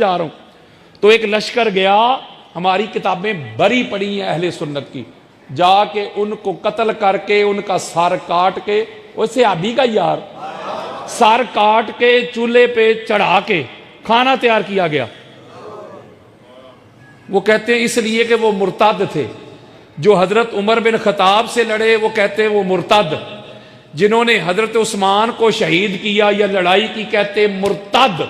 جا رہا ہوں تو ایک لشکر گیا، ہماری کتابیں بری پڑی ہیں اہل سنت کی، جا کے ان کو قتل کر کے ان کا سر کاٹ کے، ویسے آبی کا یار سر کاٹ کے چولہے پہ چڑھا کے کھانا تیار کیا گیا۔ وہ کہتے ہیں اس لیے کہ وہ مرتد تھے۔ جو حضرت عمر بن خطاب سے لڑے وہ کہتے ہیں وہ مرتد، جنہوں نے حضرت عثمان کو شہید کیا یا لڑائی کی کہتے ہیں مرتد۔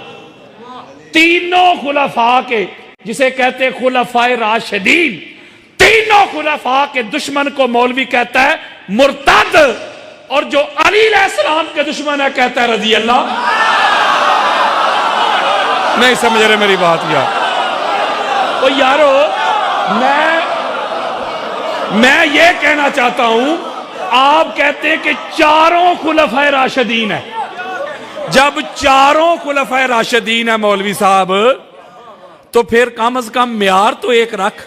تینوں خلفاء کے، جسے کہتے ہیں خلفائے راشدین، تینوں خلفاء کے دشمن کو مولوی کہتا ہے مرتد، اور جو علی علیہ السلام کے دشمن ہے کہتا ہے رضی اللہ۔ نہیں سمجھ رہے میری بات یار؟ تو یارو میں یہ کہنا چاہتا ہوں، آپ کہتے ہیں کہ چاروں خلفائے راشدین ہیں۔ جب چاروں خلفائے راشدین ہیں مولوی صاحب، تو پھر کم از کم معیار تو ایک رکھ،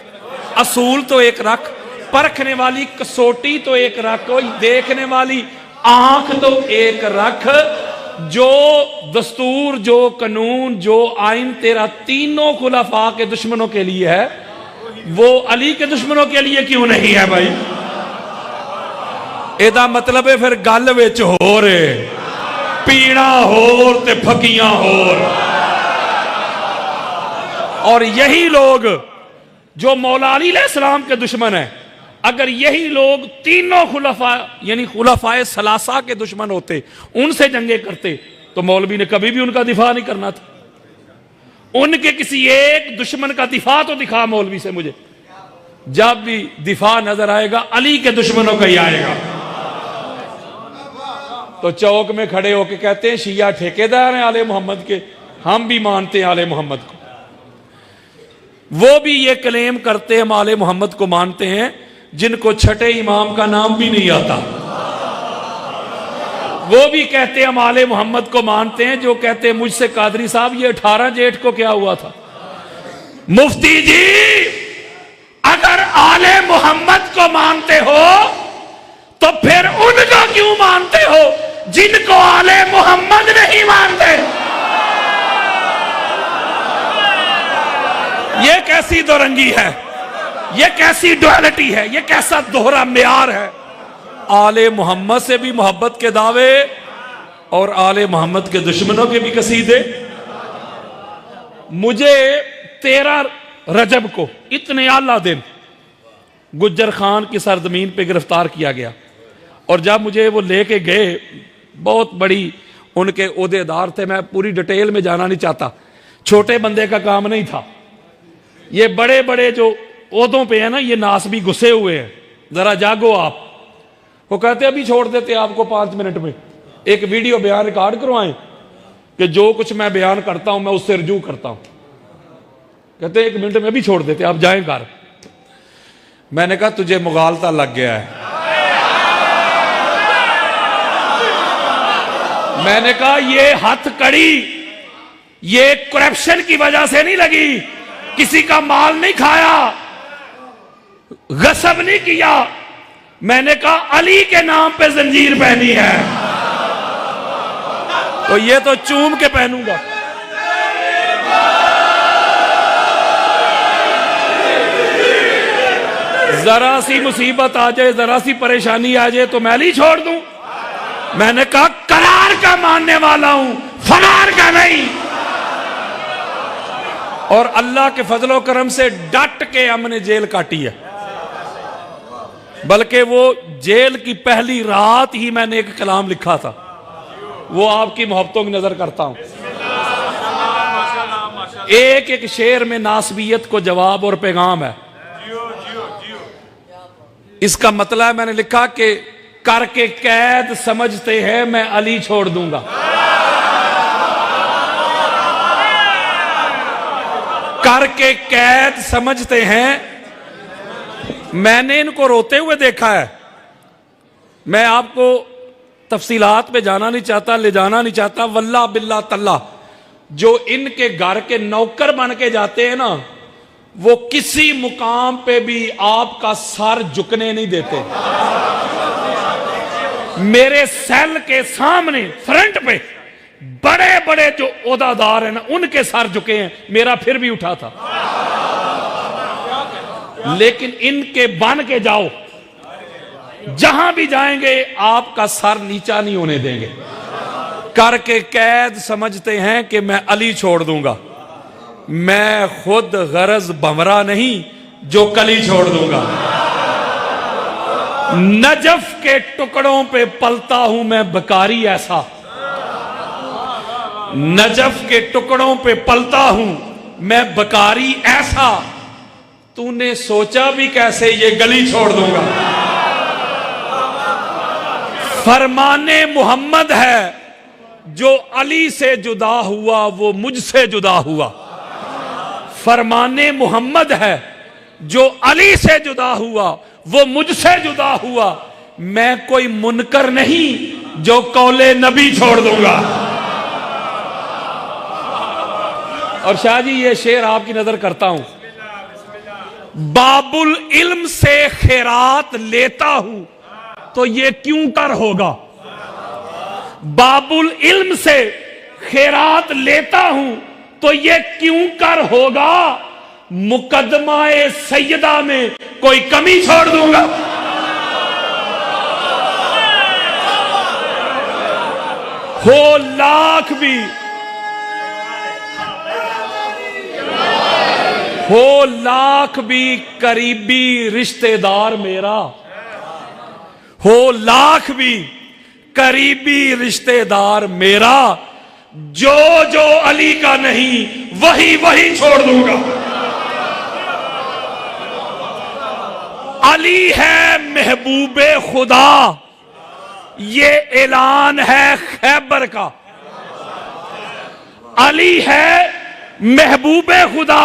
اصول تو ایک رکھ، پرکھنے والی کسوٹی تو ایک رکھ، دیکھنے والی آنکھ تو ایک رکھ۔ جو دستور، جو قانون، جو آئین تیرا تینوں خلفاء کے دشمنوں کے لیے ہے، وہ علی کے دشمنوں کے لیے کیوں نہیں ہے بھائی؟ ایدہ مطلب ہے پھر گل وچ ہو رہے پینا ہور تے پھکیاں ہور۔ اور یہی لوگ جو مولا علی علیہ السلام کے دشمن ہیں، اگر یہی لوگ تینوں خلفاء یعنی خلفائے ثلاثہ کے دشمن ہوتے، ان سے جنگیں کرتے، تو مولوی نے کبھی بھی ان کا دفاع نہیں کرنا تھا۔ ان کے کسی ایک دشمن کا دفاع تو دکھا مولوی سے مجھے۔ جب بھی دفاع نظر آئے گا علی کے دشمنوں کا ہی آئے گا۔ تو چوک میں کھڑے ہو کے کہتے ہیں شیعہ ٹھیکیدار ہیں آل محمد کے، ہم بھی مانتے ہیں آل محمد کو۔ وہ بھی یہ کلیم کرتے ہیں ہم آل محمد کو مانتے ہیں، جن کو چھٹے امام کا نام بھی نہیں آتا۔ وہ بھی کہتے ہیں ہم آل محمد کو مانتے ہیں، جو کہتے ہیں مجھ سے قادری صاحب یہ 18 جیٹھ کو کیا ہوا تھا۔ مفتی جی اگر آل محمد کو مانتے ہو تو پھر ان کو کیوں مانتے ہو جن کو آل محمد نہیں مانتے؟ یہ کیسی دو رنگی ہے، یہ کیسی ڈویلٹی ہے، یہ کیسا دوہرا معیار ہے؟ آل محمد سے بھی محبت کے دعوے اور آل محمد کے دشمنوں کے بھی قصیدے۔ مجھے 13 رجب کو اتنے اعلیٰ دن گجر خان کی سرزمین پہ گرفتار کیا گیا، اور جب مجھے وہ لے کے گئے، بہت بڑی ان کے عہدیدار تھے، میں پوری ڈیٹیل میں جانا نہیں چاہتا، چھوٹے بندے کا کام نہیں تھا۔ یہ بڑے بڑے جو عہدوں پہ ہیں نا، یہ ناسبی گھسے ہوئے ہیں، ذرا جاگو آپ۔ وہ کہتے ابھی چھوڑ دیتے آپ کو 5 منٹ میں، ایک ویڈیو بیان ریکارڈ کروائیں کہ جو کچھ میں بیان کرتا ہوں میں اس سے رجوع کرتا ہوں۔ کہتے 1 منٹ میں بھی چھوڑ دیتے، آپ جائیں گھر۔ میں نے کہا تجھے مغالطہ لگ گیا ہے۔ میں نے کہا یہ ہتھ کڑی یہ کرپشن کی وجہ سے نہیں لگی، کسی کا مال نہیں کھایا، غصب نہیں کیا۔ میں نے کہا علی کے نام پہ زنجیر پہنی ہے تو یہ تو چوم کے پہنوں گا۔ ذرا سی مصیبت آ جائے، ذرا سی پریشانی آ جائے تو میں علی چھوڑ دوں؟ میں نے کہا قرار کا ماننے والا ہوں، فرار کا نہیں۔ اور اللہ کے فضل و کرم سے ڈٹ کے ہم نے جیل کاٹی ہے، بلکہ وہ جیل کی پہلی رات ہی میں نے ایک کلام لکھا تھا، وہ آپ کی محبتوں کی نظر کرتا ہوں۔ ایک ایک شعر میں ناسبیت کو جواب اور پیغام ہے۔ اس کا مطلب ہے میں نے لکھا کہ کر کے قید سمجھتے ہیں میں علی چھوڑ دوں گا، کر کے قید سمجھتے ہیں۔ میں نے ان کو روتے ہوئے دیکھا ہے، میں آپ کو تفصیلات پہ جانا نہیں چاہتا، لے جانا نہیں چاہتا، واللہ باللہ تاللہ جو ان کے گھر کے نوکر بن کے جاتے ہیں نا، وہ کسی مقام پہ بھی آپ کا سر جھکنے نہیں دیتے۔ میرے سیل کے سامنے فرنٹ پہ بڑے بڑے جو عہدیدار ہیں نا ان کے سر جھکے ہیں، میرا پھر بھی اٹھا تھا، لیکن ان کے بن کے جاؤ، جہاں بھی جائیں گے آپ کا سر نیچا نہیں ہونے دیں گے، کر کے قید سمجھتے ہیں کہ میں علی چھوڑ دوں گا، میں خود غرض بمرا نہیں جو کلی چھوڑ دوں گا، نجف کے ٹکڑوں پہ پلتا ہوں میں بکاری ایسا، نجف کے ٹکڑوں پہ پلتا ہوں میں بکاری ایسا، تو نے سوچا بھی کیسے یہ گلی چھوڑ دوں گا، فرمان محمد ہے جو علی سے جدا ہوا وہ مجھ سے جدا ہوا، فرمان محمد ہے جو علی سے جدا ہوا وہ مجھ سے جدا ہوا، میں کوئی منکر نہیں جو قول نبی چھوڑ دوں گا۔ اور شاہ جی یہ شعر آپ کی نظر کرتا ہوں، باب العلم سے خیرات لیتا ہوں تو یہ کیوں کر ہوگا، باب العلم سے خیرات لیتا ہوں تو یہ کیوں کر ہوگا، مقدمہ سیدہ میں کوئی کمی چھوڑ دوں گا، ہو لاکھ بھی ہو لاکھ بھی قریبی رشتہ دار میرا، ہو لاکھ بھی قریبی رشتہ دار میرا، جو جو علی کا نہیں وہی وہی چھوڑ دوں گا۔ علی ہے محبوب خدا، یہ اعلان ہے خیبر کا، علی ہے محبوب خدا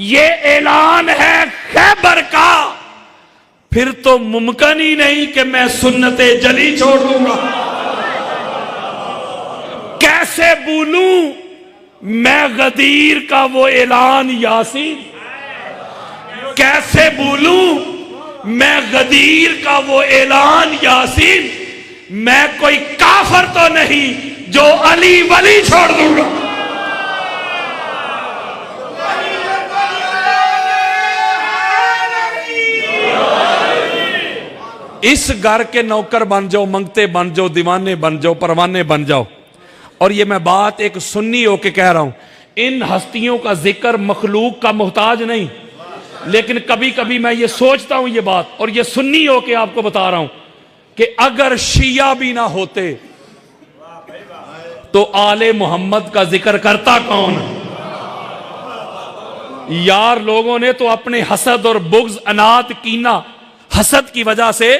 یہ اعلان ہے خیبر کا، پھر تو ممکن ہی نہیں کہ میں سنت جلی چھوڑ دوں گا، کیسے بولوں میں غدیر کا وہ اعلان یاسین، کیسے بولوں میں غدیر کا وہ اعلان یاسین، میں کوئی کافر تو نہیں جو علی ولی چھوڑ دوں گا۔ اس گھر کے نوکر بن جاؤ، منگتے بن جاؤ، دیوانے بن جاؤ، پروانے بن جاؤ، اور یہ میں بات ایک سنی ہو کے کہہ رہا ہوں، ان ہستیوں کا ذکر مخلوق کا محتاج نہیں، لیکن کبھی کبھی میں یہ سوچتا ہوں یہ بات، اور یہ سنی ہو کے آپ کو بتا رہا ہوں کہ اگر شیعہ بھی نہ ہوتے تو آل محمد کا ذکر کرتا کون؟ یار لوگوں نے تو اپنے حسد اور بغض، انات، کینہ، حسد کی وجہ سے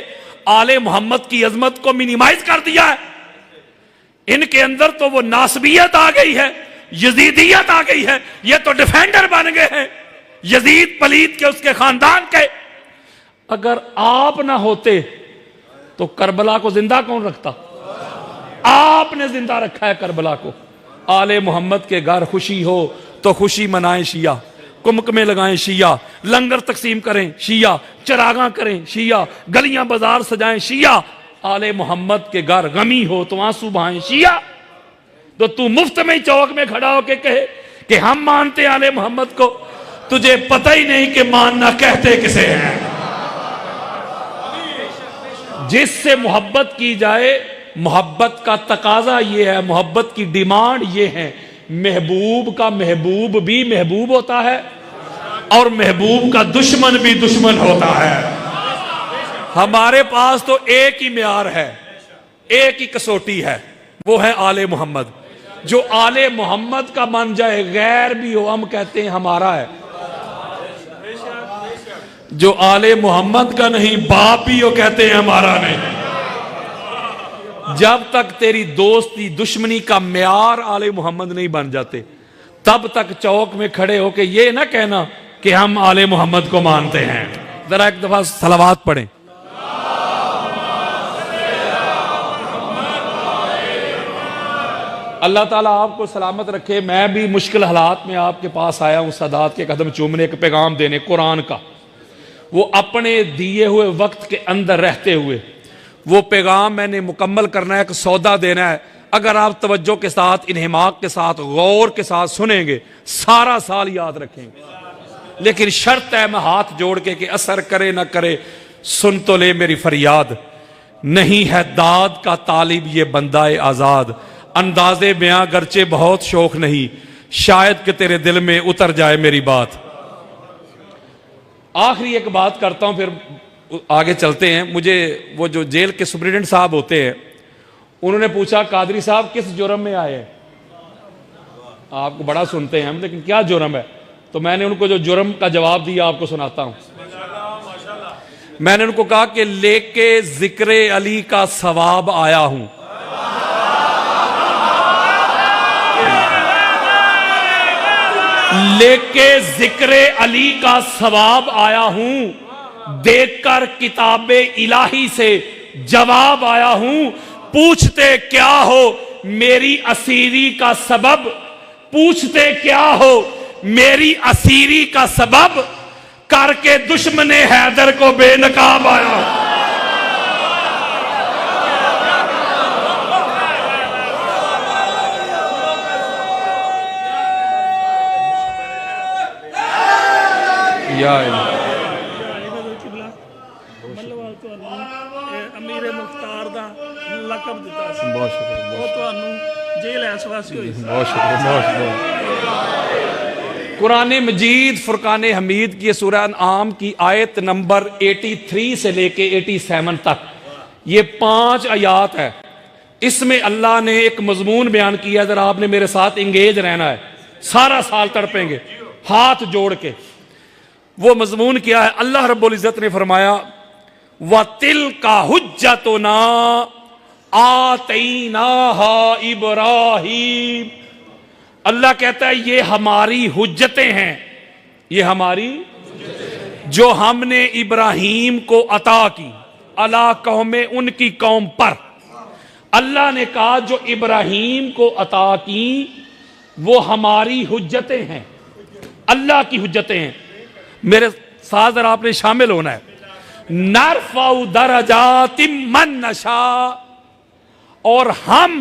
آل محمد کی عظمت کو منیمائز کر دیا ہے، ان کے اندر تو وہ ناسبیت آ گئی ہے، یزیدیت آ گئی ہے، یہ تو ڈیفینڈر بن گئے ہیں یزید پلید کے، اس کے خاندان کے۔ اگر آپ نہ ہوتے تو کربلا کو زندہ کون رکھتا؟ آپ نے زندہ رکھا ہے کربلا کو۔ آل محمد کے گھر خوشی ہو تو خوشی منائیں شیعہ، کمکمے لگائیں شیعہ، لنگر تقسیم کریں شیعہ، چراغاں کریں شیعہ، گلیاں بازار سجائیں شیعہ۔ آل محمد کے گھر غمی ہو تو آنسو بہائیں شیعہ۔ تو مفت میں چوک میں کھڑا ہو کے کہے کہ ہم مانتے آل محمد کو، تجھے پتہ ہی نہیں کہ ماننا کہتے کسے ہیں۔ جس سے محبت کی جائے، محبت کا تقاضا یہ ہے، محبت کی ڈیمانڈ یہ ہے، محبوب کا محبوب بھی محبوب ہوتا ہے اور محبوب کا دشمن بھی دشمن ہوتا ہے۔ ہمارے پاس تو ایک ہی معیار ہے، ایک ہی کسوٹی ہے، وہ ہے آل محمد۔ جو آل محمد کا مان جائے، غیر بھی ہو، ہم کہتے ہیں ہمارا ہے۔ جو آل محمد کا نہیں، باپ بھی ہو، کہتے ہیں ہمارا نہیں۔ جب تک تیری دوستی دشمنی کا معیار آل محمد نہیں بن جاتے، تب تک چوک میں کھڑے ہو کے یہ نہ کہنا کہ ہم آل محمد کو مانتے ہیں۔ ذرا ایک دفعہ صلوات پڑھیں۔ اللہ تعالیٰ آپ کو سلامت رکھے۔ میں بھی مشکل حالات میں آپ کے پاس آیا ہوں، سادات کے قدم چومنے، ایک پیغام دینے قرآن کا۔ وہ اپنے دیے ہوئے وقت کے اندر رہتے ہوئے وہ پیغام میں نے مکمل کرنا ہے، ایک سودا دینا ہے۔ اگر آپ توجہ کے ساتھ، انہماک کے ساتھ، غور کے ساتھ سنیں گے سارا سال یاد رکھیں گے. لیکن شرط ہے میں ہاتھ جوڑ کے کہ اثر کرے نہ کرے سن تو لے میری فریاد. نہیں ہے داد کا طالب یہ بندہ آزاد، انداز بیاں گرچہ بہت شوق نہیں، شاید کہ تیرے دل میں اتر جائے میری بات. آخری ایک بات کرتا ہوں پھر آگے چلتے ہیں. مجھے وہ جو جیل کے سپرنٹینڈنٹ صاحب ہوتے ہیں انہوں نے پوچھا قادری صاحب کس جرم میں آئے ہیں؟ آپ کو بڑا سنتے ہیں ہم، لیکن کیا جرم ہے؟ تو میں نے ان کو جو جرم کا جواب دیا آپ کو سناتا ہوں. میں نے ان کو کہا کہ لے کے ذکر علی کا ثواب آیا ہوں. لے کے ذکر علی کا ثواب آیا ہوں، دیکھ کر کتاب الہی سے جواب آیا ہوں. پوچھتے کیا ہو میری اسیری کا سبب، پوچھتے کیا ہو میری اسیری کا سبب، کر کے دشمن حیدر کو بے نقاب آیا. یا امیر مختار دا لقب دیتا سی. بہت شکریہ. وہ تانوں جیل ایس واسی ہوئی سی. بہت شکریہ. بہت شکریہ. قرآن مجید فرقان حمید کی سورہ انعام کی آیت نمبر 83 سے لے کے 87 تک یہ 5 آیات ہے. اس میں اللہ نے ایک مضمون بیان کیا. ذرا آپ نے میرے ساتھ انگیج رہنا ہے، سارا سال تڑپیں گے ہاتھ جوڑ کے. وہ مضمون کیا ہے؟ اللہ رب العزت نے فرمایا وَتِلْكَ حُجَّتُنَا آتَيْنَاهَا إِبْرَاهِيمَ. اللہ کہتا ہے یہ ہماری حجتیں ہیں، یہ ہماری جو ہم نے ابراہیم کو عطا کی علی قوم، ان کی قوم پر. اللہ نے کہا جو ابراہیم کو عطا کی وہ ہماری حجتیں ہیں، اللہ کی حجتیں ہیں. میرے ساتھ ذرا آپ نے شامل ہونا ہے. نرفع درجات من نشاء، اور ہم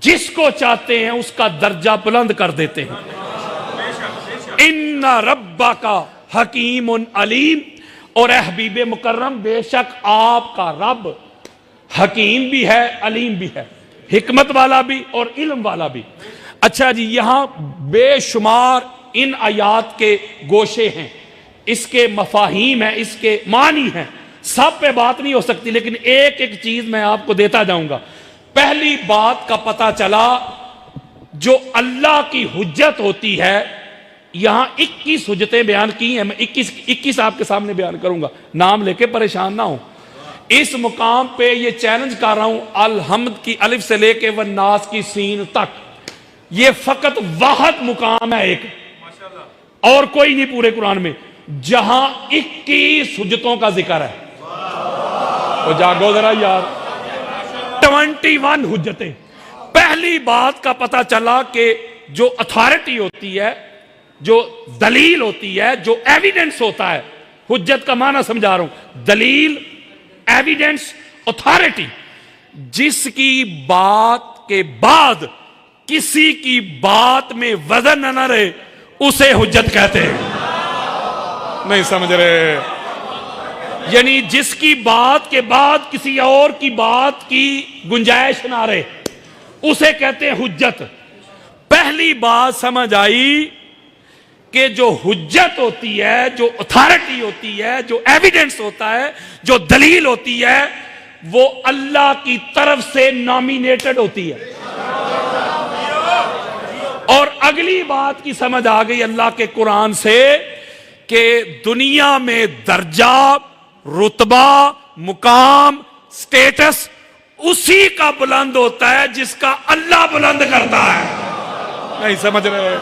جس کو چاہتے ہیں اس کا درجہ بلند کر دیتے ہیں. ان ربک حکیم علیم، اور اے حبیب مکرم بے شک آپ کا رب حکیم بھی ہے، علیم بھی ہے، حکمت والا بھی اور علم والا بھی. اچھا جی، یہاں بے شمار ان آیات کے گوشے ہیں، اس کے مفاہیم ہیں، اس کے معنی ہیں، سب پہ بات نہیں ہو سکتی، لیکن ایک ایک چیز میں آپ کو دیتا جاؤں گا. پہلی بات کا پتہ چلا جو اللہ کی حجت ہوتی ہے. یہاں 21 حجتیں بیان کی ہیں، میں 21 آپ کے سامنے بیان کروں گا، نام لے کے پریشان نہ ہوں. اس مقام پہ یہ چیلنج کر رہا ہوں، الحمد کی الف سے لے کے والناس کی سین تک، یہ فقط واحد مقام ہے ایک، اور کوئی نہیں پورے قرآن میں جہاں 21 حجتوں کا ذکر ہے. تو جاگو ذرا یار، 21 حجتیں. پہلی بات کا پتہ چلا کہ جو اتھارٹی ہوتی ہے، جو دلیل ہوتی ہے، جو ایویڈنس ہوتا ہے، حجت کا معنی سمجھا رہا ہوں، دلیل، ایویڈنس، اتھارٹی، جس کی بات کے بعد کسی کی بات میں وزن نہ رہے اسے حجت کہتے ہیں. نہیں سمجھ رہے؟ یعنی جس کی بات کے بعد کسی اور کی بات کی گنجائش نہ رہے اسے کہتے ہیں حجت. پہلی بات سمجھ آئی کہ جو حجت ہوتی ہے، جو اتھارٹی ہوتی ہے، جو ایویڈنس ہوتا ہے، جو دلیل ہوتی ہے، وہ اللہ کی طرف سے نامینیٹڈ ہوتی ہے. اور اگلی بات کی سمجھ آ گئی اللہ کے قرآن سے کہ دنیا میں درجہ، رتبہ، مقام، سٹیٹس اسی کا بلند ہوتا ہے جس کا اللہ بلند کرتا ہے. نہیں سمجھ رہے؟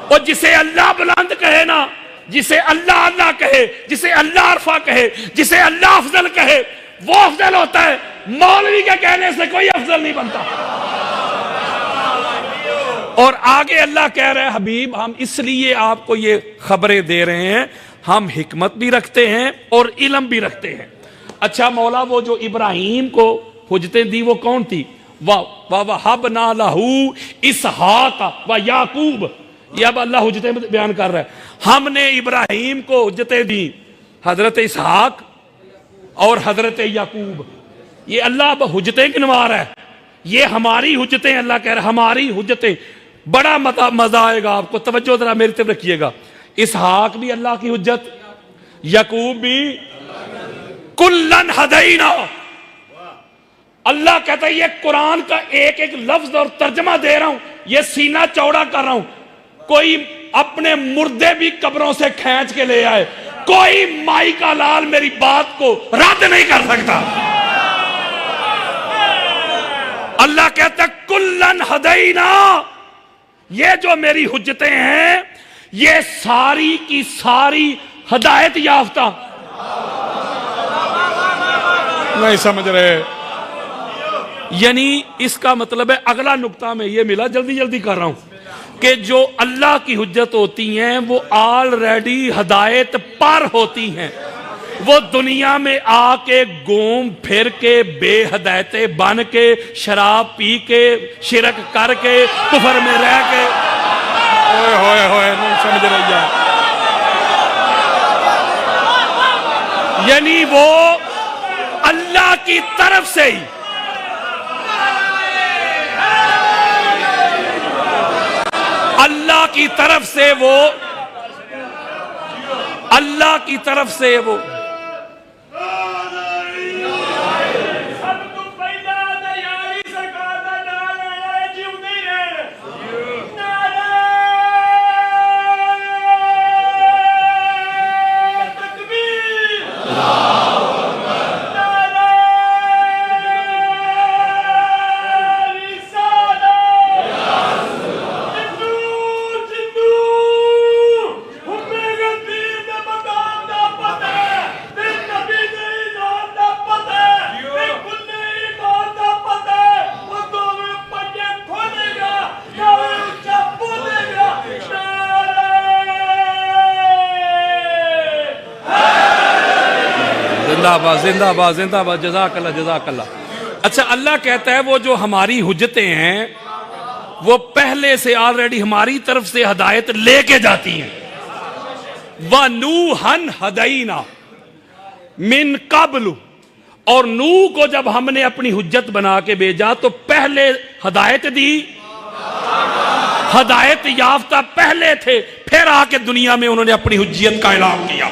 اور جسے اللہ بلند کہے نا، جسے اللہ اللہ کہے، جسے اللہ عرفہ کہے، جسے اللہ افضل کہے، وہ افضل ہوتا ہے. مولوی کے کہنے سے کوئی افضل نہیں بنتا. اور آگے اللہ کہہ رہے ہیں حبیب ہم اس لیے آپ کو یہ خبریں دے رہے ہیں، ہم حکمت بھی رکھتے ہیں اور علم بھی رکھتے ہیں. اچھا مولا، وہ جو ابراہیم کو حجتیں دی وہ کون تھی؟ وَوَهَبْنَا لَهُ إِسْحَاقَ وَيَعْقُوبَ. یہ اب اللہ حجتیں بیان کر رہا ہے. ہم نے ابراہیم کو حجتیں دی، حضرت اسحاق اور حضرت یعقوب. یہ اللہ اب حجتیں گنوا رہا ہے. یہ ہماری حجتیں، اللہ کہہ رہا ہے ہماری حجتیں. بڑا مزہ آئے گا آپ کو، توجہ ذرا میری طرف رکھیے گا. اسحاق بھی اللہ کی حجت، یعقوب بھی. کلن ہدینا. اللہ کہتا ہے یہ قرآن کا ایک ایک لفظ اور ترجمہ دے رہا ہوں، یہ سینہ چوڑا کر رہا ہوں. کوئی اپنے مردے بھی قبروں سے کھینچ کے لے آئے، کوئی مائی کا لال میری بات کو رد نہیں کر سکتا. اللہ کہتا ہے کلن ہدینا. یہ جو میری حجتیں ہیں یہ ساری کی ساری ہدایت یافتہ. نہیں سمجھ رہے؟ یعنی اس کا مطلب ہے، اگلا نقطہ میں یہ ملا، جلدی جلدی کر رہا ہوں، کہ جو اللہ کی حجت ہوتی ہیں وہ آلریڈی ہدایت پر ہوتی ہیں. وہ دنیا میں آ کے گھوم پھر کے بے ہدایتیں بن کے شراب پی کے شرک کر کے کفر میں رہ کے ہوئے نہیں سمجھ رہی ہے. یعنی وہ اللہ کی طرف سے ہی اللہ کی طرف سے وہ زندہ باد زندہ باد. جزاک اللہ جزاک اللہ. اچھا اللہ کہتا ہے وہ جو ہماری حجتیں ہیں وہ پہلے سے آلریڈی ہماری طرف سے ہدایت لے کے جاتی ہیں. وَنُوحًا هَدَيْنَا مِن قَبْلُ. اور نوح کو جب ہم نے اپنی حجت بنا کے بھیجا تو پہلے ہدایت دی، ہدایت یافتہ پہلے تھے، پھر آ کے دنیا میں انہوں نے اپنی حجیت کا اعلان کیا.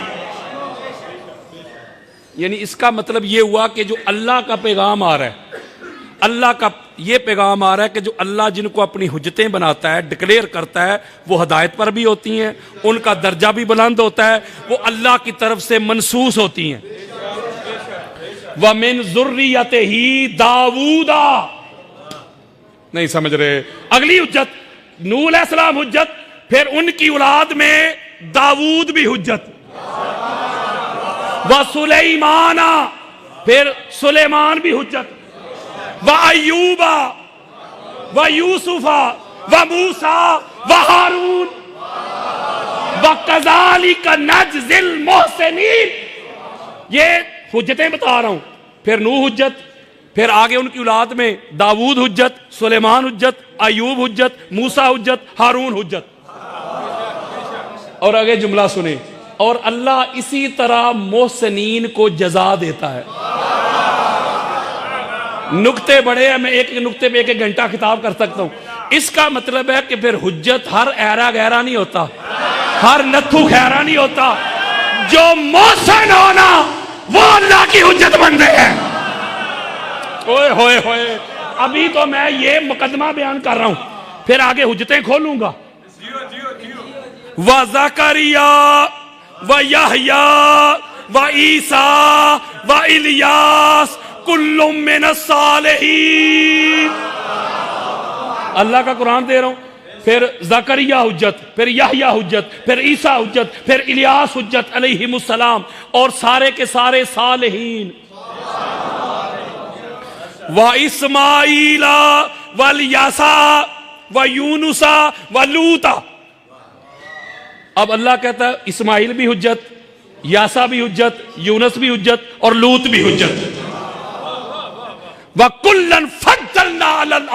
یعنی اس کا مطلب یہ ہوا کہ جو اللہ کا پیغام آ رہا ہے، اللہ کا یہ پیغام آ رہا ہے کہ جو اللہ جن کو اپنی حجتیں بناتا ہے، ڈکلیئر کرتا ہے، وہ ہدایت پر بھی ہوتی ہیں، ان کا درجہ بھی بلند ہوتا ہے، وہ اللہ کی طرف سے منصوص ہوتی ہیں. وَمِن ذُرِّيَّتِهِ داؤد. نہیں سمجھ رہے؟ اگلی حجت نوح علیہ السلام حجت، پھر ان کی اولاد میں داؤد بھی حجت. وَسُلَيْمَانَ. پھر سلیمان بھی حجت. وَأَيُّوبَ وَيُوسُفَ وَمُوسَى وَهَارُونَ. وَكَذَلِكَ نَجْزِي الْمُحْسِنِينَ. یہ حجتیں بتا رہا ہوں. پھر نوح حجت، پھر آگے ان کی اولاد میں داؤد حجت، سلیمان حجت، ایوب حجت، موسیٰ حجت، ہارون حجت. اور آگے جملہ سنیں، اور اللہ اسی طرح محسنین کو جزا دیتا ہے. نکتے بڑے ہیں، میں ایک نکتے پہ ایک گھنٹہ خطاب کر سکتا ہوں. اس کا مطلب ہے کہ پھر حجت ہر ایرا گہرا نہیں ہوتا، ہر نتھو خیرا نہیں ہوتا. جو محسن ہونا وہ اللہ کی حجت بنتے ہیں. اوئے ہوئے ہوئے. ابھی تو میں یہ مقدمہ بیان کر رہا ہوں، پھر آگے حجتیں کھولوں گا. وَزَكَرِيَّا وَيَحْيَا وَعِيسَى وَإِلْيَاسَ كُلٌّ مِّنَ الصَّالِحِينَ. اللہ کا قرآن دے رہا ہوں. پھر زکریا حجت، پھر یحییٰ حجت، پھر عیسیٰ حجت، پھر الیاس حجت علیہم السلام، اور سارے کے سارے صالحین. وَإِسْمَاعِيلَ وَالْيَسَعَ وَيُونُسَ وَلُوطَ. اب اللہ کہتا ہے اسماعیل بھی حجت، یاسا بھی حجت، یونس بھی حجت، اور لوط بھی حجت. وَكُلًّا فَضَّلْنَا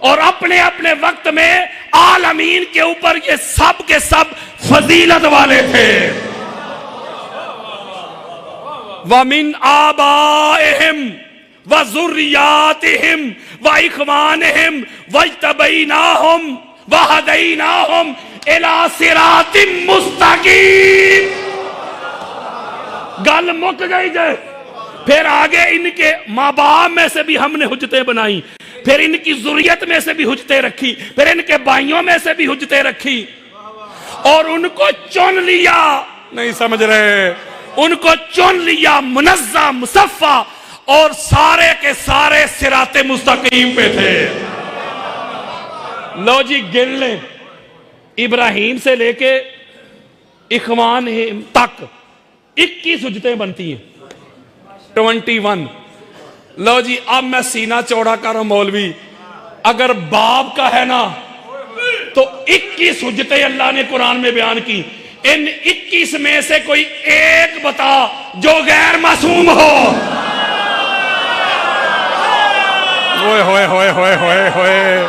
اور اپنے اپنے وقت میں عالمین کے اوپر یہ سب کے سب فضیلت والے تھے. وَمِنْ آبَائِهِمْ وَذُرِّيَّاتِهِمْ وَإِخْوَانِهِمْ وَاجْتَبَيْنَاهُمْ وَهَدَيْنَاهُمْ إِلَىٰ صِرَاطٍ مُسْتَقِيمٍ. گل مک گئی جائے. پھر آگے ان کے ماں باپ میں سے بھی ہم نے حجتیں بنائی, پھر ان کی ذریت میں سے بھی حجتیں رکھی, پھر ان کے بھائیوں میں سے بھی حجتیں رکھی, اور ان کو چن لیا. نہیں سمجھ رہے؟ ان کو چن لیا منزہ مصفہ, اور سارے کے سارے صراط مستقیم پہ تھے. لو جی گن لیں, ابراہیم سے لے کے اخوان تک 21 حجتیں بنتی ہیں. 21. لو جی اب میں سینہ چوڑا کر رہا ہوں مولوی, اگر باپ کا ہے نا تو 21 حجتیں اللہ نے قرآن میں بیان کی. ان 21 میں سے کوئی ایک بتا جو غیر معصوم ہو. ہوئے ہوئے ہوئے ہوئے ہوئے ہوئے.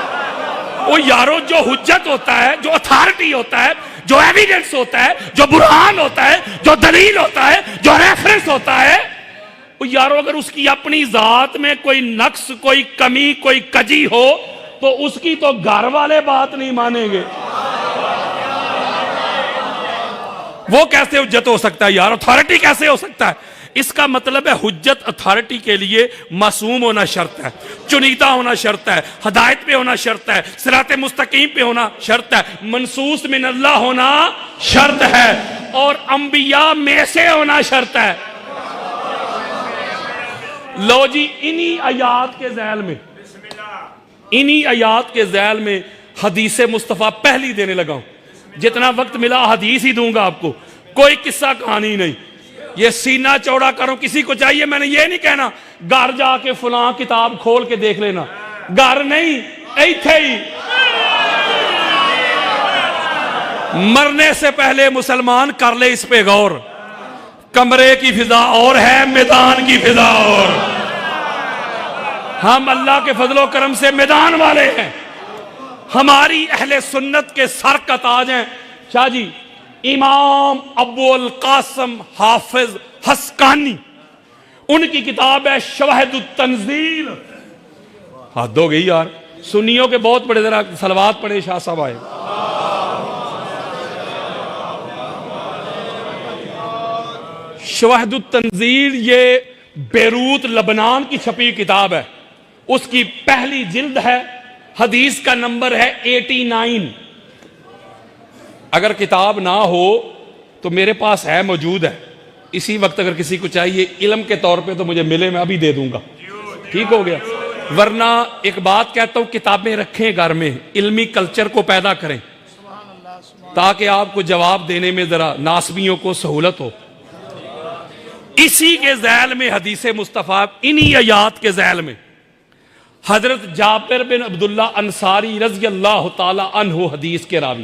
وہ یارو جو حجت ہوتا ہے, جو اتھارٹی ہوتا ہے, جو ایویڈنس ہوتا ہے, جو برہان ہوتا ہے, جو دلیل ہوتا ہے, جو ریفرنس ہوتا ہے, وہ یارو اگر اس کی اپنی ذات میں کوئی نقص, کوئی کمی, کوئی کجی ہو تو اس کی تو گھر والے بات نہیں مانیں گے. وہ کیسے حجت ہو سکتا ہے یار؟ اتھارٹی کیسے ہو سکتا ہے؟ اس کا مطلب ہے حجت اتھارٹی کے لیے معصوم ہونا شرط ہے, چنیدہ ہونا شرط ہے, ہدایت پہ ہونا شرط ہے, صراط مستقیم پہ ہونا شرط ہے, منصوص من اللہ ہونا شرط ہے, اور انبیاء میں سے ہونا شرط ہے. لو جی انہی آیات کے ذیل میں, انہی آیات کے ذیل میں حدیث مصطفیٰ پہلی دینے لگا ہوں. جتنا وقت ملا حدیث ہی دوں گا آپ کو, کوئی قصہ کہانی نہیں. یہ سینہ چوڑا کروں, کسی کو چاہیے میں نے یہ نہیں کہنا گھر جا کے فلاں کتاب کھول کے دیکھ لینا, گھر نہیں, ایتھے ہی. مرنے سے پہلے مسلمان کر لے اس پہ غور. کمرے کی فضا اور ہے, میدان کی فضا اور. ہم اللہ کے فضل و کرم سے میدان والے ہیں. ہماری اہل سنت کے سر کا تاج ہیں شاہ جی امام ابو القاسم حافظ حسقانی. ان کی کتاب ہے شواہد التنزیل. حد ہو گئی یار, سنیوں کے بہت بڑے, ذرا صلوات پڑھے شاہ صاحب آئے. شواہد التنزیل یہ بیروت لبنان کی چھپی کتاب ہے. اس کی پہلی جلد ہے, حدیث کا نمبر ہے 89. اگر کتاب نہ ہو تو میرے پاس ہے, موجود ہے اسی وقت. اگر کسی کو چاہیے علم کے طور پہ تو مجھے ملے, میں ابھی دے دوں گا. ٹھیک ہو گیا؟ ورنہ ایک بات کہتا ہوں, کتابیں رکھیں گھر میں, علمی کلچر کو پیدا کریں تاکہ آپ کو جواب دینے میں ذرا ناسبیوں کو سہولت ہو. اسی کے ذیل میں حدیث مصطفیٰ, انہی آیات کے ذیل میں حضرت جابر بن عبداللہ انصاری رضی اللہ تعالی عنہ حدیث کے راوی.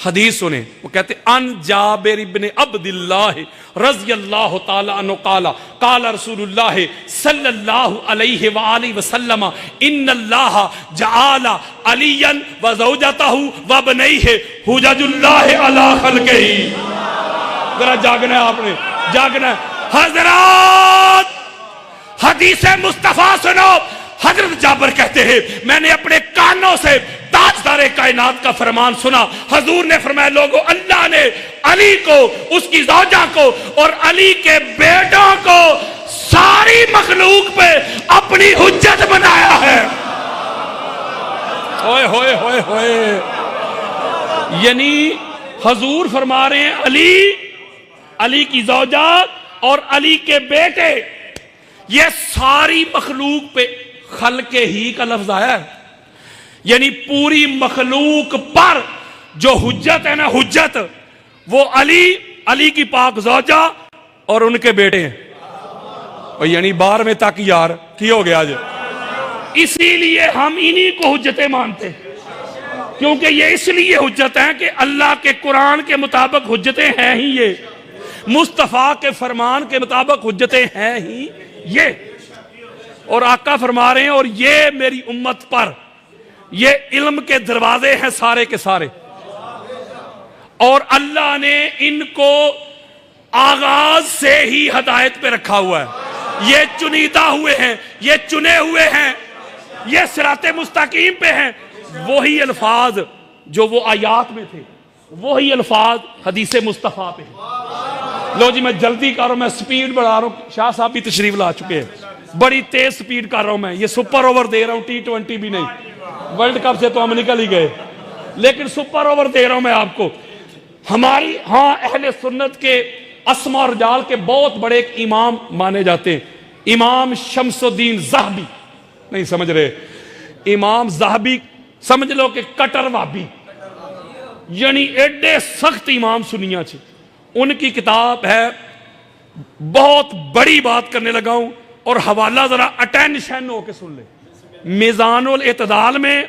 حدیث سنیں, وہ کہتے ان جابر بن عبداللہ رضی اللہ تعالی عنہ قال قال رسول اللہ صلی اللہ علیہ وآلہ وسلم ان اللہ جعل علیا وزوجتہ وابنیہ حجج اللہ علی خلقہ. ذرا جاگنا ہے آپ نے, جاگنا ہے حضرات. حدیث مصطفیٰ سنو. حضرت جابر کہتے ہیں میں نے اپنے کانوں سے تاجدار کائنات کا فرمان سنا. حضور نے فرمایا لوگوں, اللہ نے علی کو, اس کی زوجہ کو اور علی کے بیٹوں کو ساری مخلوق پہ اپنی حجت بنایا ہے. ہوئے ہوئے ہوئے ہوئے. یعنی حضور فرما رہے ہیں علی, علی کی زوجہ اور علی کے بیٹے, یہ ساری مخلوق پہ خلق ہی کا لفظ آیا ہے. یعنی پوری مخلوق پر جو حجت ہے نا, حجت وہ علی, علی کی پاک زوجہ اور ان کے بیٹے ہیں. اور یعنی 12ویں تک یار کی ہو گیا آج. اسی لیے ہم انہی کو حجتیں مانتے ہیں, کیونکہ یہ اس لیے حجت ہیں کہ اللہ کے قرآن کے مطابق حجتیں ہیں ہی یہ, مصطفیٰ کے فرمان کے مطابق حجتیں ہیں ہی یہ. اور آقا فرما رہے ہیں اور یہ میری امت پر یہ علم کے دروازے ہیں سارے کے سارے، اور اللہ نے ان کو آغاز سے ہی ہدایت پہ رکھا ہوا ہے، یہ چنیدہ ہوئے ہیں، یہ چنے ہوئے ہیں، یہ صراط مستقیم پہ ہیں۔ وہی الفاظ جو وہ آیات میں تھے، وہی الفاظ حدیث مصطفیٰ پہ ہیں۔ لو جی میں جلدی کر رہا ہوں، میں سپیڈ بڑھا رہا ہوں، شاہ صاحب بھی تشریف لا چکے ہیں، بڑی تیز سپیڈ کر رہا ہوں میں، یہ سپر اوور دے رہا ہوں، T20 بھی نہیں، ورلڈ کپ سے تو ہم نکل ہی گئے، لیکن سپر اوور دے رہا ہوں میں آپ کو۔ ہماری اہل سنت کے اسما اور رجال کے بہت بڑے ایک امام مانے جاتے ہیں، امام شمس الدین ذہبی، نہیں سمجھ رہے، امام ذہبی سمجھ لو کہ کٹر وہابی، یعنی ایڈے سخت امام سنیاں چھے۔ ان کی کتاب ہے، بہت بڑی بات کرنے لگا ہوں اور حوالہ ذرا اٹینشن ہو کے سن لے، میزان الاعتدال میں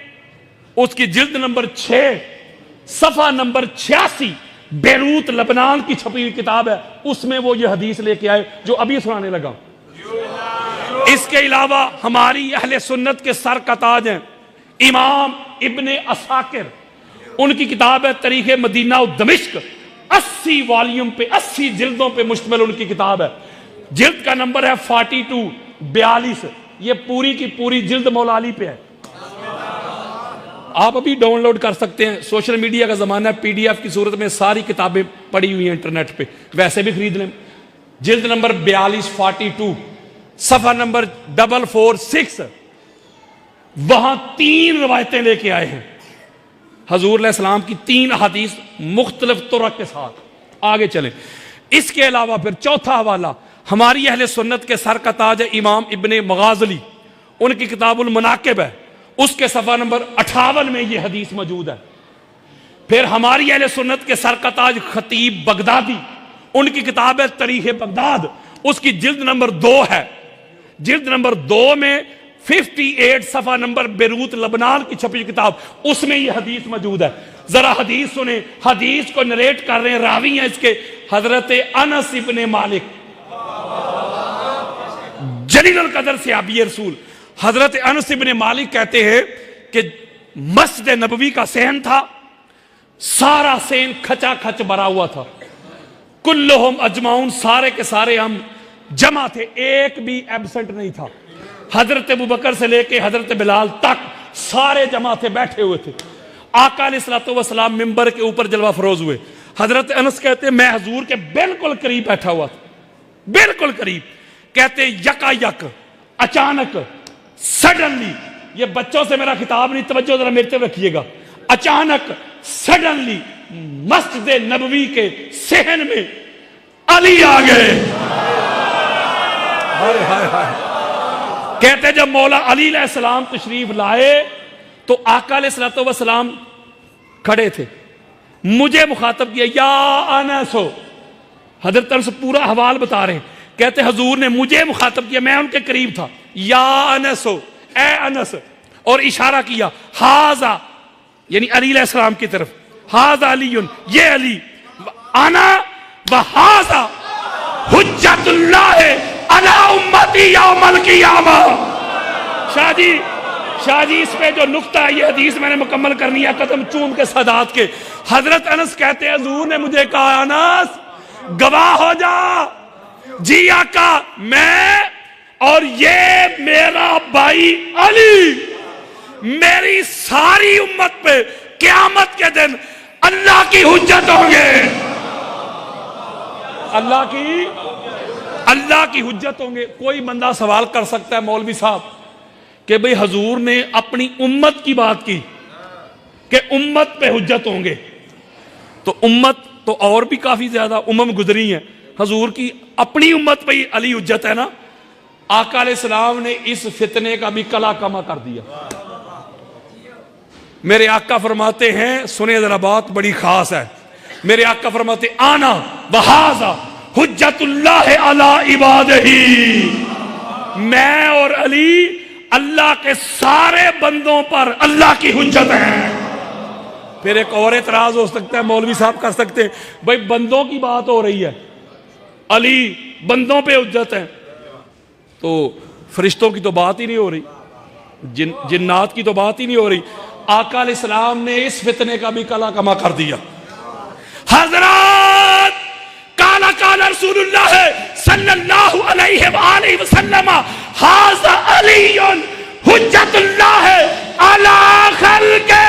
اس کی جلد نمبر 6 صفحہ نمبر 86 بیروت لبنان کی چھپی ہوئی کتاب ہے، اس میں وہ یہ حدیث لے کے آئے جو ابھی سنانے لگا۔ اس کے علاوہ ہماری اہل سنت کے سر کا تاج ہیں امام ابن عساکر، ان کی کتاب ہے تاریخ مدینہ و دمشق، 80 والیوم پہ 80 جلدوں پہ مشتمل ان کی کتاب ہے، جلد کا نمبر ہے 42 یہ پوری کی پوری جلد مولا علی پہ ہے۔ آپ ابھی ڈاؤن لوڈ کر سکتے ہیں، سوشل میڈیا کا زمانہ ہے، PDF کی صورت میں ساری کتابیں پڑی ہوئی ہیں انٹرنیٹ پہ، ویسے بھی خرید لیں۔ جلد نمبر 42 صفحہ نمبر 446 وہاں 3 روایتیں لے کے آئے ہیں حضور علیہ السلام کی، 3 احادیث مختلف طرق کے ساتھ۔ آگے چلیں، اس کے علاوہ پھر چوتھا حوالہ ہماری اہل سنت کے سر کا تاج ہے امام ابن مغازلی، ان کی کتاب المناقب ہے، اس کے صفحہ نمبر 58 میں یہ حدیث موجود ہے۔ پھر ہماری اہل سنت کے سر کا تاج خطیب بغدادی، ان کی کتاب ہے تاریخ بغداد، اس کی جلد نمبر 2 ہے، جلد نمبر 2 میں 58 صفحہ نمبر بیروت لبنان کی چھپی کتاب، اس میں یہ حدیث موجود ہے۔ ذرا حدیث سنیں، حدیث کو نریٹ کر رہے ہیں، راوی ہیں اس کے حضرت انس ابن مالک، جلیل القدر صحابی رسول۔ حضرت انس ابن مالک کہتے ہیں کہ مسجد نبوی کا صحن تھا، سارا صحن کھچا کھچ بھرا ہوا تھا، کلہم اجمعون، سارے کے سارے ہم جمع تھے، ایک بھی ایبسنٹ نہیں تھا، حضرت ابوبکر سے لے کے حضرت بلال تک سارے جمع تھے، بیٹھے ہوئے تھے۔ آقا علیہ السلام ممبر کے اوپر جلوہ فروز ہوئے، حضرت انس کہتے ہیں میں حضور کے بالکل قریب بیٹھا ہوا تھا، بالکل قریب، کہتے یکا یک اچانک سڈنلی، یہ بچوں سے میرا خطاب نہیں، توجہ ذرا میرے طرف رکھیے گا، اچانک سڈنلی مسجد نبوی کے صحن میں علی آ گئے۔ کہتے جب مولا علی علیہ السلام تشریف لائے تو آقا علیہ السلام کھڑے تھے، مجھے مخاطب کیا، یا انس، حضرت انس پورا حوال بتا رہے ہیں، کہتے حضور نے مجھے مخاطب کیا، میں ان کے قریب تھا، یا انس، اے انس، اور اشارہ کیا ہاذا، یعنی علی علیہ السلام کی طرف، ہاذا علی، یہ علی، انا وہذا حجت اللہ علی امتی یوم القیامہ۔ شاہ جی اس پہ جو نقطہ ہے، یہ حدیث میں نے مکمل کرنی ہے قدم چوم کے سادات کے۔ حضرت انس کہتے ہیں حضور نے مجھے کہا انس گواہ ہو جا، جی آقا میں اور یہ میرا بھائی علی میری ساری امت پہ قیامت کے دن اللہ کی حجت ہوں گے، اللہ کی حجت ہوں گے۔ کوئی بندہ سوال کر سکتا ہے مولوی صاحب کہ بھئی حضور نے اپنی امت کی بات کی کہ امت پہ حجت ہوں گے، تو امت تو اور بھی کافی زیادہ امم گزری ہیں، حضور کی اپنی امت پہ ہی علی حجت ہے نا۔ آقا علیہ السلام نے اس فتنے کا بھی کلا کما کر دیا۔ میرے آقا فرماتے ہیں، سنیں ذرا بات بڑی خاص ہے، میرے آقا فرماتے آنا وہذا حجت اللہ علی عبادہ، میں اور علی اللہ کے سارے بندوں پر اللہ کی حجت ہے۔ پھر ایک اور اعتراض ہو سکتا ہے، مولوی صاحب کر سکتے ہیں بھائی بندوں کی بات ہو رہی ہے، علی بندوں پہ حجت ہے، تو فرشتوں کی تو بات ہی نہیں ہو رہی، جنات کی تو بات ہی نہیں ہو رہی. آقا علیہ السلام نے اس فتنے کا بھی کلا کما کر دیا. حضرات کالا کالا رسول اللہ صلی اللہ علیہ وآلہ وسلم ھذا علی حجت اللہ علی خلقہ.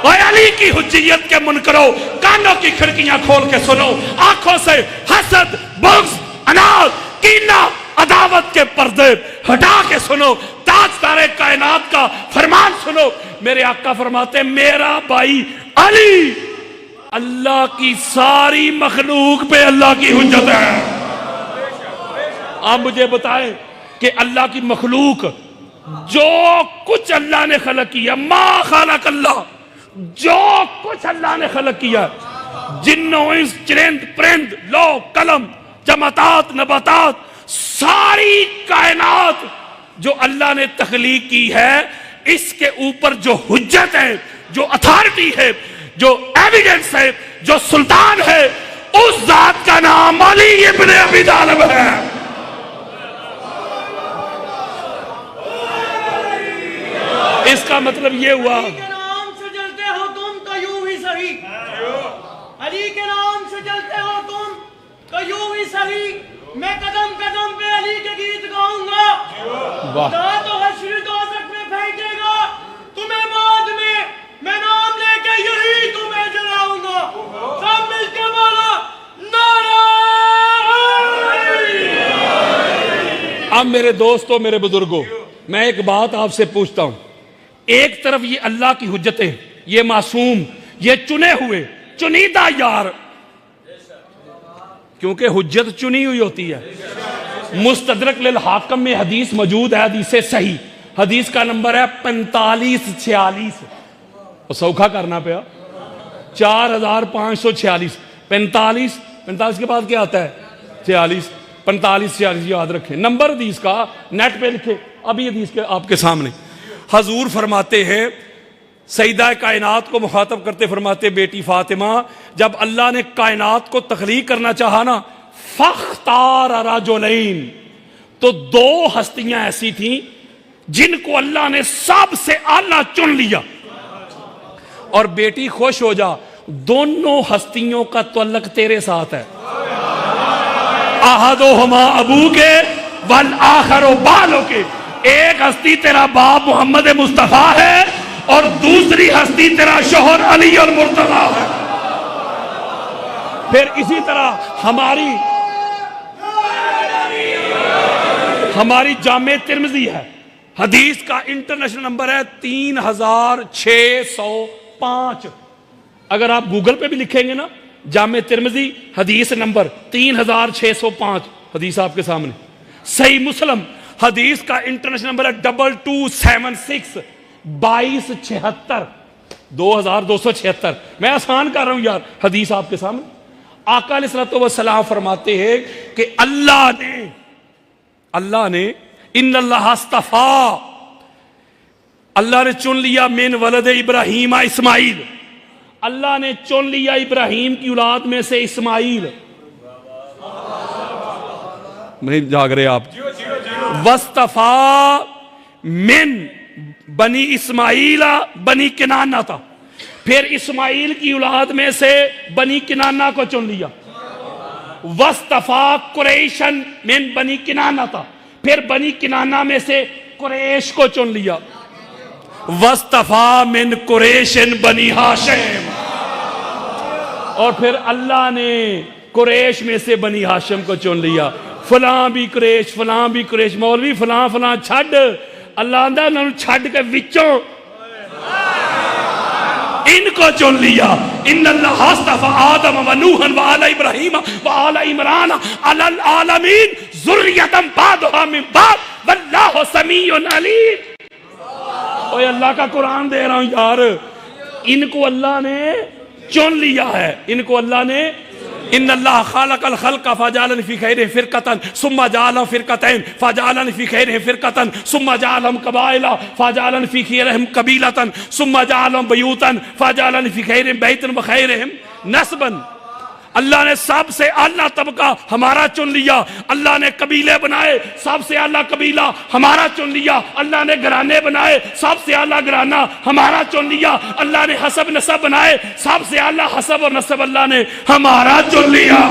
اے علی کی حجیت کے منکرو، کانوں کی کھڑکیاں کھول کے سنو، آنکھوں سے حسد، بغض، اناد، کینہ، عداوت کے پردے ہٹا کے سنو، تاجدار کائنات کا فرمان سنو. میرے آقا فرماتے میرا بھائی علی اللہ کی ساری مخلوق پہ اللہ کی حجت ہے. آپ مجھے بتائیں کہ اللہ کی مخلوق جو کچھ اللہ نے خلق کیا، ما خلق اللہ، جو کچھ اللہ نے خلق کیا، جنوں انس، چرند، پرند، لو، قلم، جمادات، نباتات، ساری کائنات جو اللہ نے تخلیق کی ہے، اس کے اوپر جو حجت ہے، جو اتھارٹی ہے، جو ایویڈنس ہے، جو سلطان ہے، اس ذات کا نام علی ابن ابی طالب ہے. اس کا مطلب یہ ہوا علی کے نام سے جلتے ہو تم تو یوں ہی صحیح، علی کے نام سے جلتے ہو تم تو یوں ہی صحیح. میں قدم قدم پہ علی کے گیت گاؤں گا. خدا تو حشر دوزخ میں پھینکے گا تمہیں بعد میں نام لے کے یہی تمہیں جلاؤں گا. سب مل کے بولا نعرہ. اب میرے دوستوں، میرے بزرگوں، میں ایک بات آپ سے پوچھتا ہوں. ایک طرف یہ اللہ کی حجتیں، یہ معصوم، یہ چنے ہوئے، چنیدہ یار، کیونکہ حجت چنی ہوئی ہوتی ہے. مستدرک للحاکم میں حدیث موجود ہے، حدیث صحیح، حدیث کا نمبر ہے 4546. سوکھا کرنا پیا 4546. 45 کے بعد کیا آتا ہے؟ 46. 45 یاد رکھیں نمبر حدیث کا، نیٹ پہ لکھے. ابھی حدیث کے آپ کے سامنے حضور فرماتے ہیں، سیدہ کائنات کو مخاطب کرتے فرماتے بیٹی فاطمہ، جب اللہ نے کائنات کو تخلیق کرنا چاہا نا، فاختار رجلین، تو دو ہستیاں ایسی تھیں جن کو اللہ نے سب سے اعلیٰ چن لیا. اور بیٹی خوش ہو جا، دونوں ہستیوں کا تعلق تیرے ساتھ ہے. احدہما ابو کے والآخر بالو کے، ایک ہستی تیرا باپ محمد مصطفیٰ ہے اور دوسری ہستی تیرا شوہر علی اور مرتضیٰ ہے. پھر اسی طرح ہماری جامع ترمذی ہے، حدیث کا انٹرنیشنل نمبر ہے 3605. اگر آپ گوگل پہ بھی لکھیں گے نا جامع ترمذی حدیث نمبر 3605، حدیث آپ کے سامنے. صحیح مسلم حدیث کا انٹرنیشنل نمبر ہے 2276 2276 2276. میں آسان کر رہا ہوں یار، حدیث آپ کے سامنے. آقا علیہ الصلوۃ والسلام فرماتے ہیں کہ اللہ نے ان اللہ اصطفیٰ، اللہ نے چن لیا من ولد ابراہیم اسماعیل، اللہ نے چن لیا ابراہیم کی اولاد میں سے اسماعیل. نہیں جاگ رہے آپ. واصطفیٰ من بنی اسماعیل بنی کنانہ تھا، پھر اسماعیل کی اولاد میں سے بنی کنانہ کو چن لیا. واصطفیٰ قریشن من بنی کنانہ تھا، پھر بنی کنانہ میں سے قریش کو چن لیا. واصطفیٰ من قریشن بنی ہاشم، اور پھر اللہ نے قریش میں سے بنی ہاشم کو چن لیا. فلاں بھی قریش، فلاں بھی قریش، مولوی فلاں فلاں چھڈ، اللہ آندہ انہوں چھڈ کے وچوں ان کو چن لیا. ان اللہ اصطفى آدم و نوحا و آل ابراہیم و آل عمران علی العالمین ذریۃ بعضها من بعض واللہ سمیع علیم. اوے اللہ کا قرآن دے رہا ہوں یار، ان کو اللہ نے چن لیا ہے، ان کو اللہ نے. ان اللہ خالق الخلق فجعلن فی خیرہم فرقۃ ثم جعلهم فرقتین فجعلن فی خیرہم فرقۃ ثم جعلهم قبائل فجعلن فی خیرہم قبیلۃ ثم جعلهم بیوتا فجعلن فی خیرہم بیتا وخیرہم نسبا. اللہ نے سب سے اعلیٰ طبقہ ہمارا چن لیا، اللہ نے قبیلے بنائے سب سے اعلیٰ قبیلہ ہمارا چن لیا، اللہ نے گھرانے بنائے سب سے اعلیٰ گھرانہ ہمارا چن لیا، اللہ نے حسب نسب بنائے سب سے اعلیٰ حسب اور نسب اللہ نے ہمارا چن لیا۔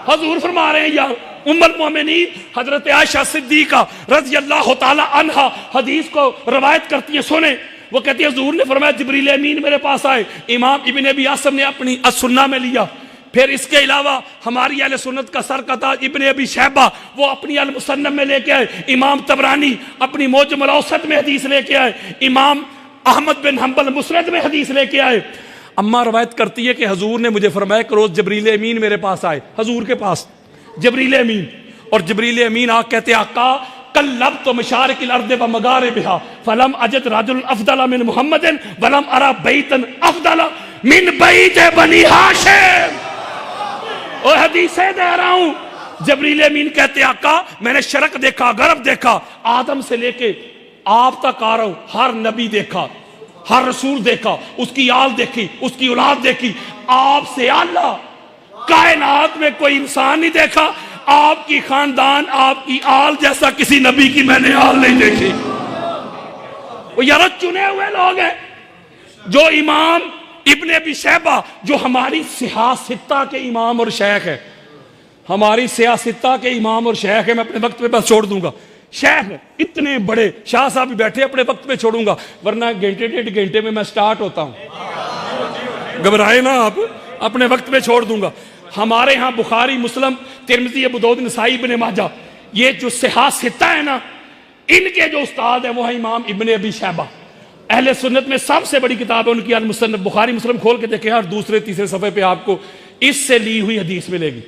حضور فرما رہے ہیں یار، ام المومنین حضرت عائشہ صدیقہ رضی اللہ تعالی عنہا حدیث کو روایت کرتی ہیں، سنیں، وہ کہتی ہے حضور نے فرمایا جبریل امین میرے پاس آئے، امام ابن ابی عاصم نے اپنی السنہ میں لیا، پھر اس کے علاوہ ہماری اہل سنت کا سر کا تاج ابن ابی شیبہ وہ اپنی المصنف میں لے کے آئے، امام طبرانی اپنی معجم الاوسط میں حدیث لے کے آئے، امام احمد بن حنبل مسند میں حدیث لے کے آئے۔ اماں روایت کرتی ہے کہ حضور نے مجھے فرمایا کہ روز جبریل امین میرے پاس آئے، حضور کے پاس جبریل امین، اور جبریل امین کہتے آقا قلبت مشارق الارض ومغاربها فلم اجد رجل افضل من محمد ولم ارى بیتا افضل من بیت بنی ہاشم۔ اور حدیثیں دے رہا ہوں، جبریل امین کہتے آقا میں نے شرق دیکھا، غرب دیکھا، آدم سے لے کے آپ تک آ رہا ہوں، ہر نبی دیکھا، ہر رسول دیکھا، اس کی آل دیکھی، اس کی اولاد دیکھی، آپ سے اعلیٰ کائنات میں کوئی انسان نہیں دیکھا، آپ کی خاندان آپ کی آل جیسا کسی نبی کی میں نے آل نہیں دیکھی۔ وہ یار چنے ہوئے لوگ ہیں، جو امام ابن ابی شیبہ جو ہماری سیاہ ستہ کے امام اور شیخ ہے، ہماری سیاہ ستہ کے امام اور شیخ ہے، میں اپنے وقت پہ بس چھوڑ دوں گا، شیخ اتنے بڑے شاہ صاحب بھی بیٹھے، اپنے وقت پہ چھوڑوں گا ورنہ گھنٹے ڈیڑھ گھنٹے میں سٹارٹ ہوتا ہوں، گھبرائے نا آپ، اپنے وقت پہ چھوڑ دوں گا۔ ہمارے ہاں بخاری مسلم ترمذی ابو داؤد نسائی ابن ماجہ یہ جو صحاح ستہ ہے نا، ان کے جو استاد ہیں وہ ہیں امام ابن ابی شیبہ، اہل سنت میں سب سے بڑی کتاب ہے ان کی المصنف، بخاری مسلم کھول کے دیکھیں ہر دوسرے تیسرے صفحے پہ آپ کو اس سے لی ہوئی حدیث ملے گی،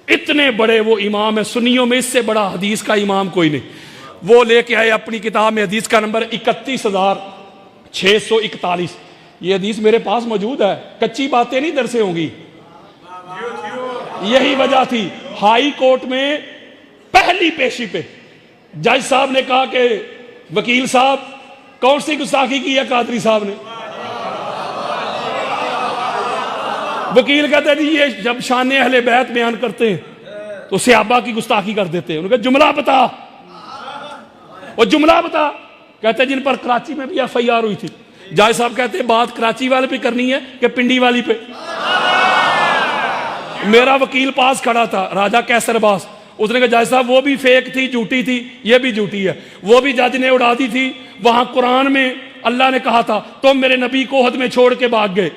اتنے بڑے وہ امام ہیں، سنیوں میں اس سے بڑا حدیث کا امام کوئی نہیں۔ وہ لے کے آئے اپنی کتاب میں حدیث کا نمبر 31641، یہ حدیث میرے پاس موجود ہے، کچی باتیں نہیں در سے ہوں گی، یہی وجہ تھی ہائی کورٹ میں پہلی پیشی پہ جج صاحب نے کہا کہ وکیل صاحب کون سی گستاخی کی ہے قادری صاحب نے، وکیل کہتے ہیں جی یہ جب شان اہل بیت بیان کرتے ہیں تو صحابہ کی گستاخی کر دیتے ہیں، انہوں نے کہا جملہ بتا، وہ جملہ بتا، کہتے ہیں جن پر کراچی میں بھی ایف آئی آر ہوئی تھی، جج صاحب کہتے ہیں بات کراچی والے پہ کرنی ہے کہ پنڈی والی پہ؟ میرا وکیل پاس کھڑا تھا راجہ کیسر باس، اس نے کہا جج صاحب وہ بھی فیک تھی، جھوٹی تھی، یہ بھی جھوٹی ہے، وہ بھی جج نے اڑا دی تھی، وہاں قرآن میں اللہ نے کہا تھا تم میرے نبی کو عہد میں چھوڑ کے بھاگ گئے،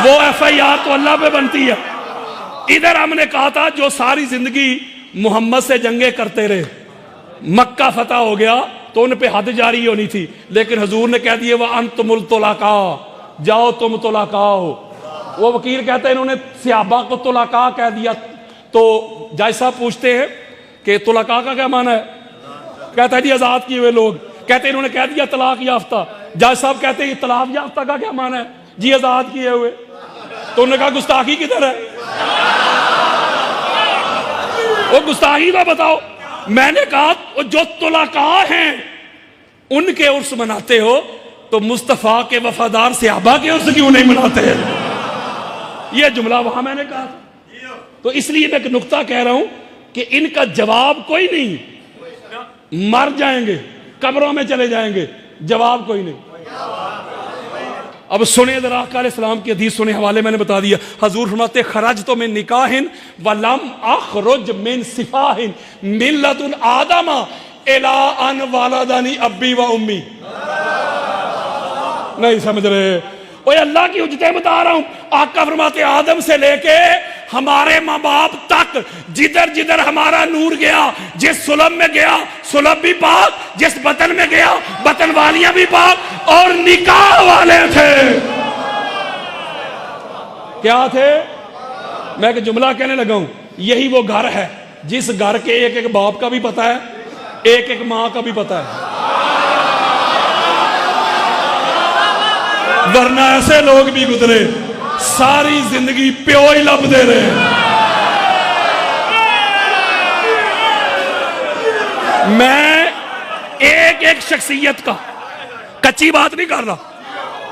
وہ ایف آئی آر تو اللہ پہ بنتی ہے۔ ادھر ہم نے کہا تھا جو ساری زندگی محمد سے جنگیں کرتے رہے، مکہ فتح ہو گیا تو ان پہ حد جاری ہونی تھی، لیکن حضور نے کہہ دیے وَأَنْتُمُ الطُّلَقَاءُ، جاؤ تم طلقاء ہو۔ وہ وکیل کہتے ہیں انہوں نے صحابہ کو طلقاء کہہ دیا، تو جج صاحب پوچھتے ہیں کہ طلقاء کا کیا معنی ہے؟ کہتا ہے جی آزاد کیے ہوئے لوگ، کہتے ہیں انہوں نے کہہ دیا طلاق یافتہ، جج صاحب کہتے ہیں یہ طلاق یافتہ کا کیا معنی ہے؟ جی آزاد کیے ہوئے، تو انہوں نے کہا گستاخی کدھر ہے؟ وہ گستاخی کا بتاؤ۔ میں نے کہا جو طلقاء ہیں ان کے عرس مناتے ہو تو مصطفیٰ کے وفادار صحابہ کے عرس کیوں نہیں مناتے ہیں؟ یہ جملہ وہاں میں نے کہا تھا، تو اس لیے میں ایک نقطہ کہہ رہا ہوں کہ ان کا جواب کوئی نہیں، مر جائیں گے قبروں میں چلے جائیں گے، جواب کوئی نہیں۔ اب سنیں ذرا آقا علیہ السلام کی حدیث سنیں، حوالے میں نے بتا دیا، حضور فرماتے خرجت من نکاح ولم اخرج من صفاح من لدن آدم الی ان ولدنی ابی و امی۔ نہیں سمجھ رہے؟ اوہ اللہ کی حجتیں بتا رہا ہوں، آقا فرماتے آدم سے لے کے ہمارے ماں باپ تک جدھر جدھر ہمارا نور گیا، جس سلب میں گیا سلب بھی پاک، جس بطن میں گیا بطن والیاں بھی پاک، اور نکاح والے تھے۔ کیا تھے؟ میں ایک جملہ کہنے لگا ہوں، یہی وہ گھر ہے جس گھر کے ایک ایک باپ کا بھی پتہ ہے، ایک ایک ماں کا بھی پتہ ہے، ورنہ ایسے لوگ بھی گزرے ساری زندگی پیو ہی لب دے رہے ہیں۔ میں ایک ایک شخصیت کا کچی بات نہیں کر رہا،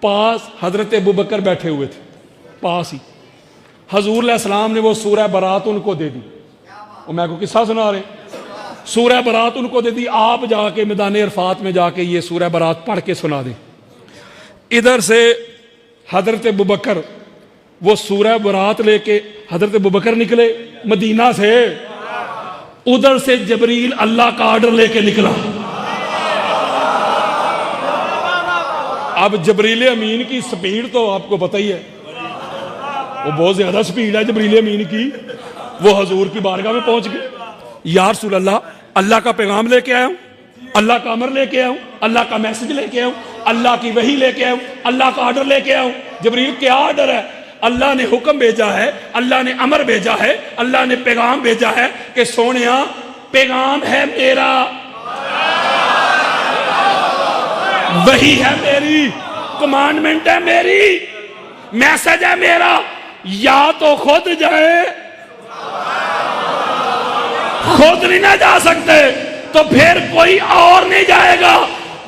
پاس حضرت ابوبکر بیٹھے ہوئے تھے، پاس ہی حضور علیہ السلام نے وہ سورہ برات ان کو دے دی. وہ میں کو قصہ سنا رہے ہیں، سورہ برات ان کو دے دی. آپ جا کے میدان عرفات میں جا کے یہ سورہ برات پڑھ کے سنا دیں. ادھر سے حضرت ابوبکر وہ سورہ برات لے کے حضرت ابوبکر نکلے مدینہ سے، ادھر سے جبریل اللہ کا آرڈر لے کے نکلا. اب جبریل امین کی سپیڈ تو آپ کو پتہ ہی ہے، وہ بہت زیادہ سپیڈ ہے جبریل امین کی. وہ حضور کی بارگاہ میں پہنچ گئے. یا رسول اللہ، اللہ کا پیغام لے کے آیا ہوں، اللہ کا امر لے کے آیا ہوں، اللہ کا میسج لے کے آیا ہوں، اللہ کی وحی لے کے آیا ہوں، اللہ کا آرڈر لے کے آیا ہوں. جبریل کیا آرڈر ہے؟ اللہ نے حکم بھیجا ہے، اللہ نے امر بھیجا ہے، اللہ نے پیغام بھیجا ہے کہ سونیا پیغام ہے میرا، وحی ہے میری، کمانڈمنٹ ہے میری، میسج ہے میرا. یا تو خود جائے، خود نہیں نہ جا سکتے تو پھر کوئی اور نہیں جائے گا،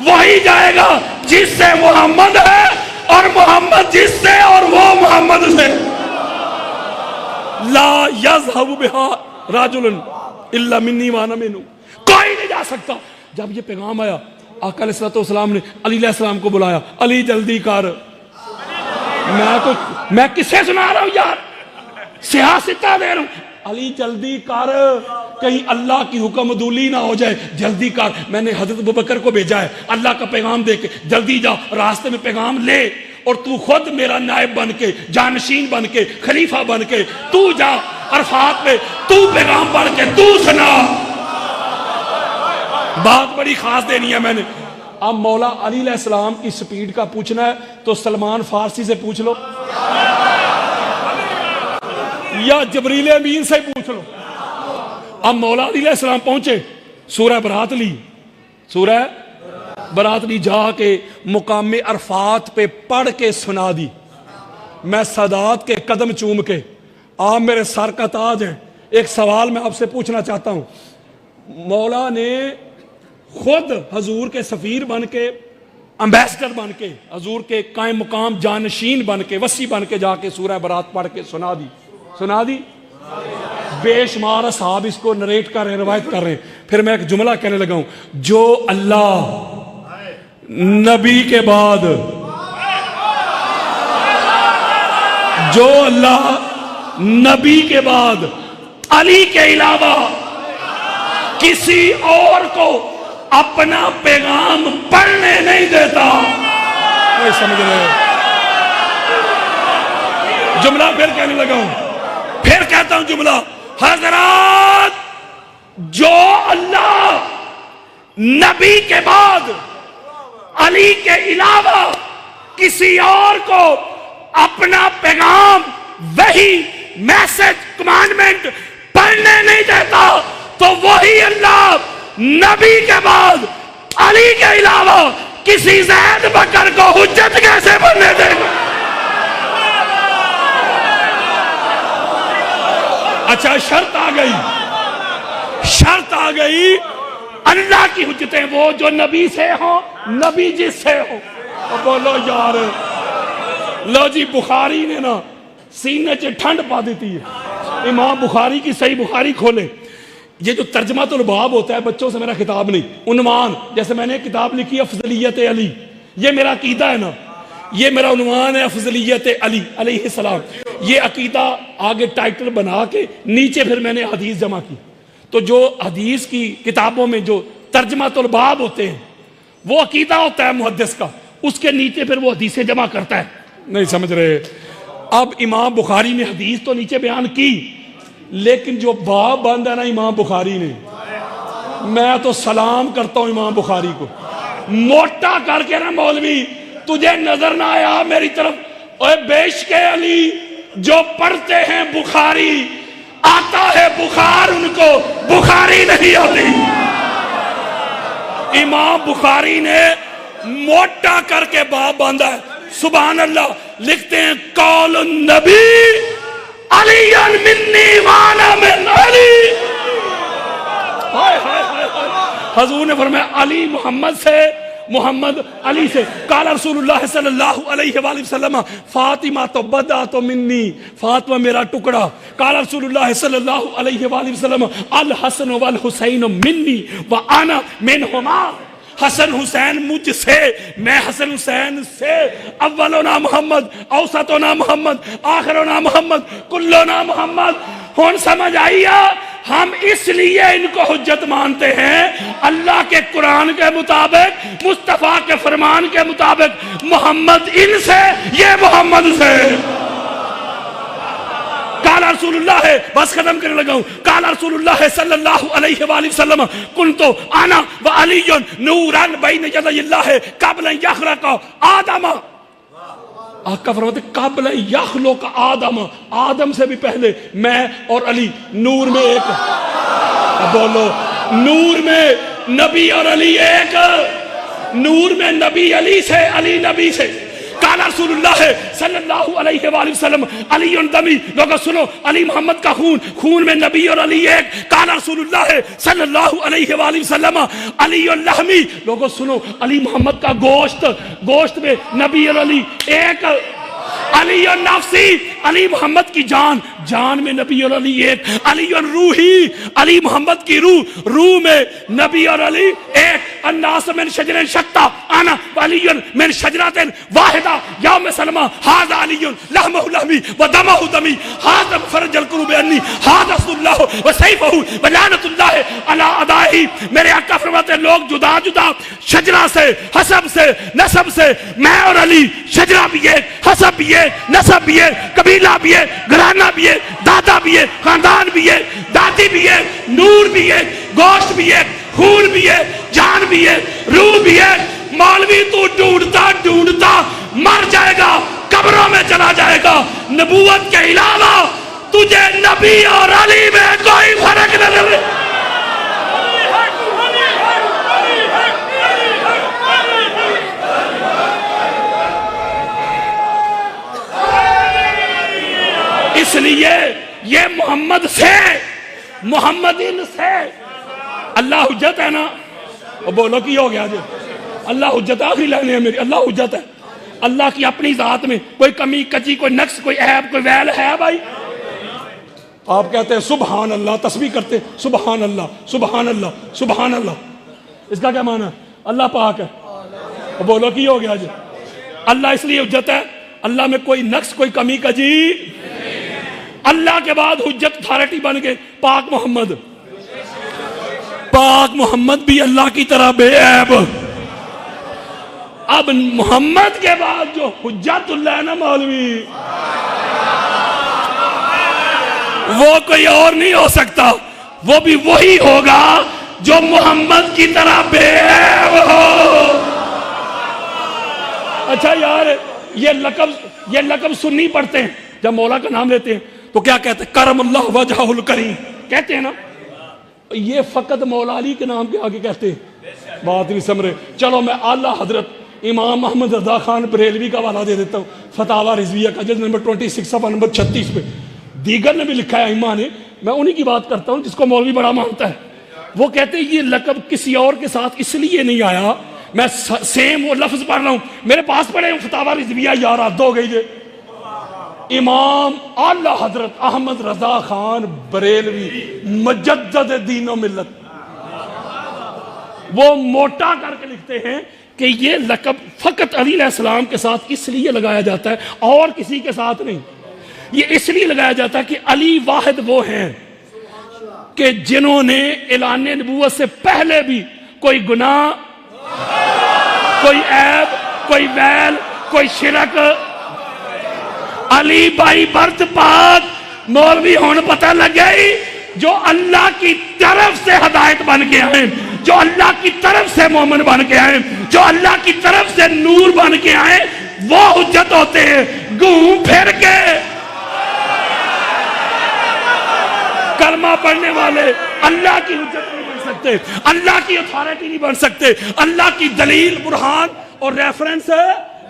وہی جائے گا جس سے محمد ہے اور محمد جس سے اور وہ محمد سے. لا یذهب بها رجل الا منی وانا منہ، کوئی نہیں جا سکتا. جب یہ پیغام آیا آقا علیہ السلام نے علی علیہ السلام کو بلایا. علی جلدی کر. میں کسے سنا رہا ہوں یار، سیاستہ دے رہا ہوں. علی جلدی کر، کہیں اللہ کی حکم عدولی نہ ہو جائے، جلدی کر. میں نے حضرت ابوبکر کو بھیجا ہے اللہ کا پیغام دے کے، جلدی جا، راستے میں پیغام لے اور تو خود میرا نائب بن کے، جانشین بن کے، خلیفہ بن کے تو جا عرفات میں، تو پیغام پڑھ کے تو سنا. بات بڑی خاص دینی ہے میں نے. اب مولا علی علیہ السلام کی سپیڈ کا پوچھنا ہے تو سلمان فارسی سے پوچھ لو یا جبریل امین سے پوچھ لو. اب مولا علی علیہ السلام پہنچے، سورہ برات لی، سورہ برات لی، جا کے مقام عرفات پہ پڑھ کے سنا دی. میں سادات کے قدم چوم کے، آپ میرے سر کا تاج ہیں، ایک سوال میں آپ سے پوچھنا چاہتا ہوں. مولا نے خود حضور کے سفیر بن کے، امبیسڈر بن کے، حضور کے قائم مقام جانشین بن کے، وسیع بن کے جا کے سورہ برات پڑھ کے سنا دی. سنا دی. بے شمار اصحاب اس کو نریٹ کر رہے ہیں، روایت کر رہے ہیں. پھر میں ایک جملہ کہنے لگا ہوں، جو اللہ نبی کے بعد، جو اللہ نبی کے بعد علی کے علاوہ کسی اور کو اپنا پیغام پڑھنے نہیں دیتا. کوئی سمجھ رہے؟ جملہ پھر کہنے لگا ہوں، پھر کہتا ہوں جملہ، حضرات جو اللہ نبی کے بعد علی کے علاوہ کسی اور کو اپنا پیغام، وحی، میسج، کمانڈمنٹ پڑھنے نہیں دیتا تو وہی اللہ نبی کے بعد علی کے علاوہ کسی زید بکر کو حجت کیسے بننے دے گا؟ اچھا شرط آ گئی، شرط آ گئی، اللہ کی حجتیں وہ جو نبی سے ہوں، نبی جس سے ہو. بولو یار، لو جی بخاری نے نا سینے چ ٹھنڈ پا دیتی ہے. امام بخاری کی صحیح بخاری کھولے، یہ جو ترجمہ الباب ہوتا ہے، بچوں سے میرا خطاب نہیں، عنوان، جیسے میں نے کتاب لکھی افضلیت علی، یہ میرا عقیدہ ہے نا، یہ میرا عنوان ہے افضلیت علی علیہ السلام. یہ عقیدہ آگے ٹائٹل بنا کے نیچے پھر میں نے حدیث جمع کی. تو جو حدیث کی کتابوں میں جو ترجمہ الباب ہوتے ہیں وہ عقیدہ ہوتا ہے محدث کا، اس کے نیچے پھر وہ حدیثیں جمع کرتا ہے. نہیں سمجھ رہے؟ اب امام بخاری نے حدیث تو نیچے بیان کی، لیکن جو باب بند ہے نا امام بخاری نے، میں تو سلام کرتا ہوں امام بخاری کو، موٹا کر کے نا مولوی تجھے نظر نہ آیا میری طرف، اے بیشک علی جو پڑھتے ہیں بخاری آتا ہے بخار، ان کو بخاری نہیں آتی. امام بخاری نے موٹا کر کے باب باندھا ہے. سبحان اللہ. لکھتے ہیں قول النبی علی منی وانا من علی. حضور نے فرمایا علی محمد سے محمد علی سے. قال رسول اللہ صلی اللہ علیہ وآلہ وسلم فاطمہ تو بدا تو منی, فاطمہ میرا ٹکڑا. قال رسول اللہ صلی اللہ علیہ وآلہ وسلم الحسن والحسین منی وانا منہما, حسن حسین مجھ سے, میں حسن حسین سے. اولنا محمد, اوسطنا محمد, آخرنا محمد, کلنا محمد. ہون سمجھ آئیا, ہم اس لیے ان کو حجت مانتے ہیں اللہ کے قرآن کے مطابق, مصطفیٰ کے فرمان کے مطابق. محمد ان سے, یہ محمد سے. قال رسول اللہ, بس ختم کرنے لگا ہوں. قال رسول اللہ صلی اللہ علیہ وآلہ وسلم کنت انا وعلی نورا بین یدی اللہ قبل ان یخلق آدم. آقا فرماتے قبل ان یخلق آدم, آدم سے بھی پہلے میں اور علی نور میں ایک. بولو, نور میں نبی اور علی ایک, نور میں نبی علی سے, علی نبی سے. قال رسول اللہ صلی اللہ علیہ وآلہ وسلم علی دمی, لوگوں سنو, علی محمد کا خون, خون میں نبی اور علی ایک. قال رسول اللہ صلی اللہ علیہ وآلہ وسلم علی اللحمی, لوگوں سنو, علی محمد کا گوشت, گوشت میں نبی اور علی ایک. علی النفسی, علی محمد کی جان, جان میں نبی اور علی ایک. علی الروحی, علی محمد کی روح, روح میں نبی اور علی ایک. الناس من شجر شتى انا وعلی من شجرۃ واحدہ یوم سلمہ ھذا علی لحمہ لحمی ودمہ دمی ھذا فرج القلوب انی ھذا رسول اللہ وسیفہ ولعنۃ اللہ علی اعدائہ. میرے آقا فرماتے ہیں لوگ جدا جدا شجرہ سے, حسب سے, نسب سے, میں اور علی شجرہ بھی ہے, حسب بھی ہے, نسب بھی ہے, قبیلہ بھی ہے, گھرانہ بھی ہے, دادا بھی ہے, خاندان بھی ہے, دادی بھی ہے, نور بھی ہے, گوشت بھی ہے, خون بھی ہے, جان بھی ہے, روح بھی ہے. مولوی تو ڈھونڈتا ڈھونڈتا مر جائے گا, قبروں میں چلا جائے گا. نبوت کے علاوہ تجھے نبی اور علی میں کوئی فرق نظر نہیں. اس لیے یہ محمد سے, محمد ان سے. اللہ حجت ہے نا, اور بولو کی ہو گیا جو اللہ حجت, آخری لینے ہے میری, اللہ حجت ہے. اللہ کی اپنی ذات میں کوئی کمی کچی, کوئی نقص, کوئی عیب, کوئی ویل ہے بھائی؟ آپ کہتے ہیں سبحان اللہ, تسبیح کرتے سبحان اللہ, سبحان اللہ, سبحان اللہ. اس کا کیا معنی ہے؟ اللہ پاک ہے. اور بولو کی ہو گیا جو اللہ اس لیے حجت ہے, اللہ میں کوئی نقص, کوئی کمی کجی. اللہ کے بعد حجت اتھارٹی بن گئے پاک محمد. پاک محمد بھی اللہ کی طرح بے عیب. اب محمد کے بعد جو حجت اللہ ہے نا مولوی, وہ کوئی اور نہیں ہو سکتا, وہ بھی وہی ہوگا جو محمد کی طرح بے عیب ہو. اچھا یار, یہ لقب سنی پڑھتے ہیں جب مولا کا نام لیتے ہیں تو کیا کہتے ہیں؟ کرم اللہ وجہہ الکریم کہتے ہیں نا. یہ فقط مولا علی کے نام کے آگے کہتے ہیں, بات نہیں سمجھ رہے. چلو میں اعلیٰ حضرت امام محمد رضا خان بریلوی کا حوالہ دے دیتا ہوں, فتاوی رضویہ کا جلد نمبر 26 صفحہ نمبر 36 پہ. دیگر نے بھی لکھا ہے ائمہ نے, میں انہی کی بات کرتا ہوں جس کو مولوی بڑا مانتا ہے. وہ کہتے ہیں یہ لقب کسی اور کے ساتھ اس لیے نہیں آیا, میں سیم وہ لفظ پڑھ رہا ہوں, میرے پاس پڑھے فتاوی رضویہ, یار حد ہو گئی جے. امام اعلیٰ حضرت احمد رضا خان بریلوی مجدد دین و ملت, وہ موٹا کر کے لکھتے ہیں کہ یہ لقب فقط علی علیہ السلام کے ساتھ اس لیے لگایا جاتا ہے اور کسی کے ساتھ نہیں. یہ اس لیے لگایا جاتا ہے کہ علی واحد وہ ہیں کہ جنہوں نے اعلان نبوت سے پہلے بھی کوئی گناہ, کوئی عیب, کوئی ویل, کوئی شرک. علی بائی برت پاک مولوی ہون پتہ لگ گئی جو اللہ کی طرف سے ہدایت بن کے آئے, جو اللہ کی طرف سے مومن بن کے آئے, جو اللہ کی طرف سے نور بن کے آئے, وہ حجت ہوتے ہیں. گھوم پھر کے کلمہ پڑھنے والے اللہ کی حجت نہیں بن سکتے, اللہ کی اتھارٹی نہیں بن سکتے, اللہ کی دلیل, برہان اور ریفرنس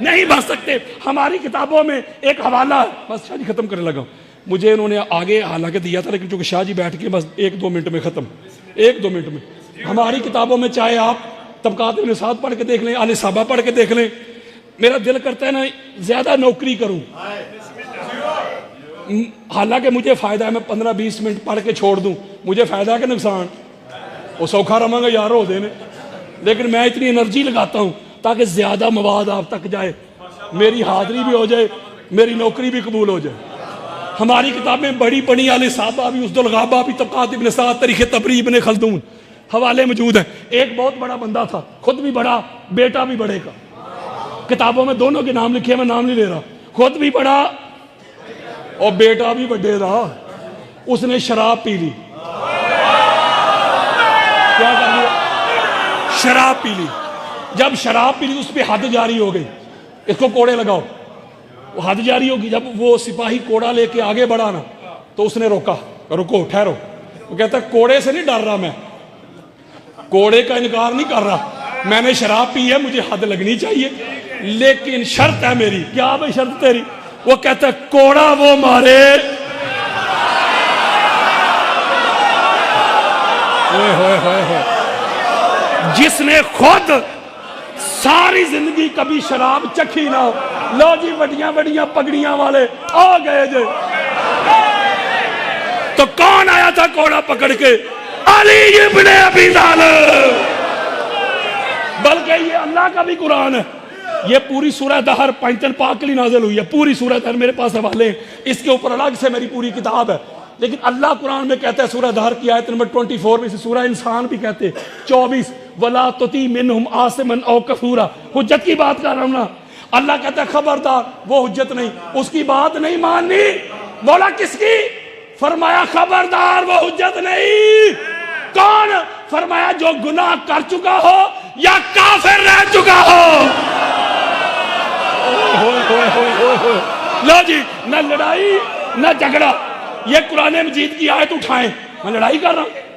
نہیں بن سکتے. ہماری کتابوں میں ایک حوالہ ہے, بس شاہ جی ختم کرنے لگا. مجھے انہوں نے آگے حالانکہ دیا تھا لیکن چونکہ شاہ جی بیٹھ کے بس 1-2 منٹ میں ختم, 1-2 منٹ میں. ہماری کتابوں میں چاہے آپ طبقات ابن سعد پڑھ کے دیکھ لیں, آل صحابہ پڑھ کے دیکھ لیں. میرا دل کرتا ہے نا زیادہ نوکری کروں, حالانکہ مجھے فائدہ ہے, میں 15-20 منٹ پڑھ کے چھوڑ دوں, مجھے فائدہ ہے کہ نقصان؟ وہ سوکھا رہا گا یار ہو دینے, لیکن میں اتنی انرجی لگاتا ہوں تاکہ زیادہ مواد آپ تک جائے, میری حاضری بھی ہو جائے, میری نوکری بھی قبول ہو جائے. ہماری کتابیں بڑی بڑی, آل صحابہ بھی, اسد الغابہ بھی, طبقات ابن سعد, تاریخ تبری ابن خلدون, حوالے موجود ہیں. ایک بہت بڑا بندہ تھا, خود بھی بڑا, بیٹا بھی بڑے کا, کتابوں میں دونوں کے نام لکھے, میں نام نہیں لے رہا, خود بھی بڑا اور بیٹا بھی بڑے رہا. اس نے شراب پی لی. کیا کر لیا؟ شراب پی لی. جب شراب پی لی اس پہ حد جاری ہو گئی, اس کو کوڑے لگاؤ, وہ حد جاری ہوگی. جب وہ سپاہی کوڑا لے کے آگے بڑھا نا تو اس نے روکا, رکو ٹھہرو. وہ کہتا ہے کوڑے سے نہیں ڈر رہا, میں کوڑے کا انکار نہیں کر رہا, میں نے شراب پی ہے, مجھے حد لگنی چاہیے, لیکن شرط ہے میری. کیا بھائی شرط تیری؟ وہ کہتا ہے کوڑا وہ مارے جس نے خود ساری زندگی کبھی شراب چکھی نہ ہو. لو جی بڑیاں بڑیاں پگڑیاں والے آ گئے جے, تو کون آیا تھا کوڑا پکڑ کے؟ علی ابن ابی طالب. بلکہ یہ اللہ کا بھی قرآن ہے. یہ پوری سورہ دہر پنجتن پاک کے لیے نازل ہوئی ہے, پوری سورہ دہر میرے پاس حوالے ہیں, اس کے اوپر الگ سے میری پوری کتاب ہے. لیکن اللہ قرآن میں کہتا ہے سورہ دہر کی آیت نمبر 24 میں سے, سورہ انسان بھی کہتے ہیں 24, وَلَا تُطِعْ مِنْهُمْ عَاصِمًا أَوْ كَفُورًا. حجت کی بات کر رہا ہوں نا, اللہ کہتا ہے خبردار, وہ حجت نہیں, اس کی بات نہیں ماننی. بولا کس کی؟ فرمایا خبردار وہ حجت نہیں. کون؟ فرمایا جو گناہ کر چکا ہو یا کافر رہ چکا ہو. لو جی, نہ لڑائی نہ جھگڑا, یہ قرآن مجید کی آیت اٹھائیں, میں لڑائی کر رہا ہوں.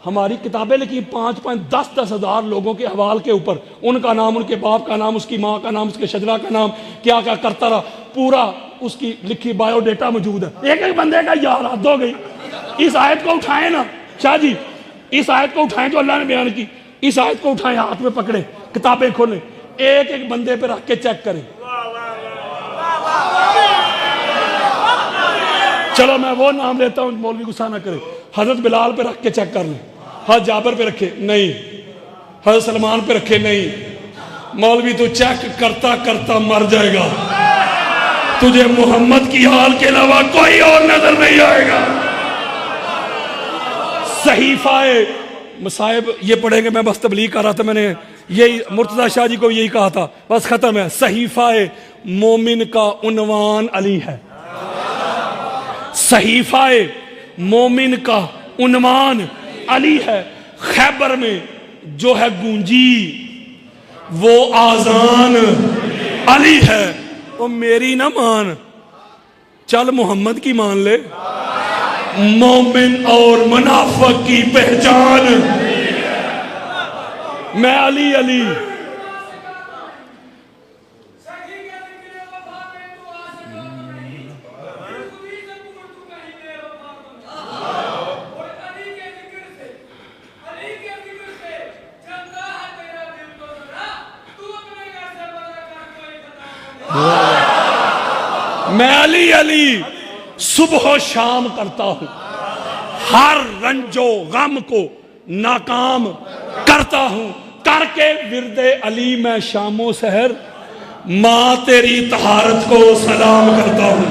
ہماری کتابیں لکھی 5-10 ہزار لوگوں کے حوال کے اوپر, ان کا نام, ان کے باپ کا نام, اس کی ماں کا نام, اس کے شجرہ کا نام, کیا کیا کرتا رہا, پورا اس کی لکھی بایو ڈیٹا موجود ہے. ایک ایک بندے کا یار حد ہو گئی. اس آیت کو اٹھائیں نا شاہ جی, اس آیت کو اٹھائیں جو اللہ نے بیان کی, اس آیت کو اٹھائیں, ہاتھ میں پکڑیں, کتابیں کھولیں, ایک ایک بندے پہ رکھ کے چیک کریں. چلو میں وہ نام لیتا ہوں, مولوی غصہ نہ کرے. حضرت بلال پہ رکھ کے چیک کر لیں. حضرت جابر پہ رکھے نہیں, حضرت سلمان پہ رکھے نہیں. مولوی تو چیک کرتا کرتا مر جائے گا, تجھے محمد کی حال کے علاوہ کوئی اور نظر نہیں آئے گا. صحیفہ مصائب یہ پڑھیں گے, میں بس تبلیغ کر رہا تھا, میں نے یہی مرتضی شاہ جی کو یہی کہا تھا, بس ختم ہے. صحیفہ مومن کا عنوان علی ہے. صحیفہ مومن کا عنوان علی ہے. خیبر میں جو ہے گونجی وہ آذان علی ہے. وہ میری نہ مان, چل محمد کی مان لے. مومن اور منافق کی پہچان میں علی علی. میں علی علی صبح و شام کرتا ہوں, ہر رنج و غم کو ناکام کرتا ہوں. کر کے ورد علی میں شام و سحر ماں تیری طہارت کو سلام کرتا ہوں.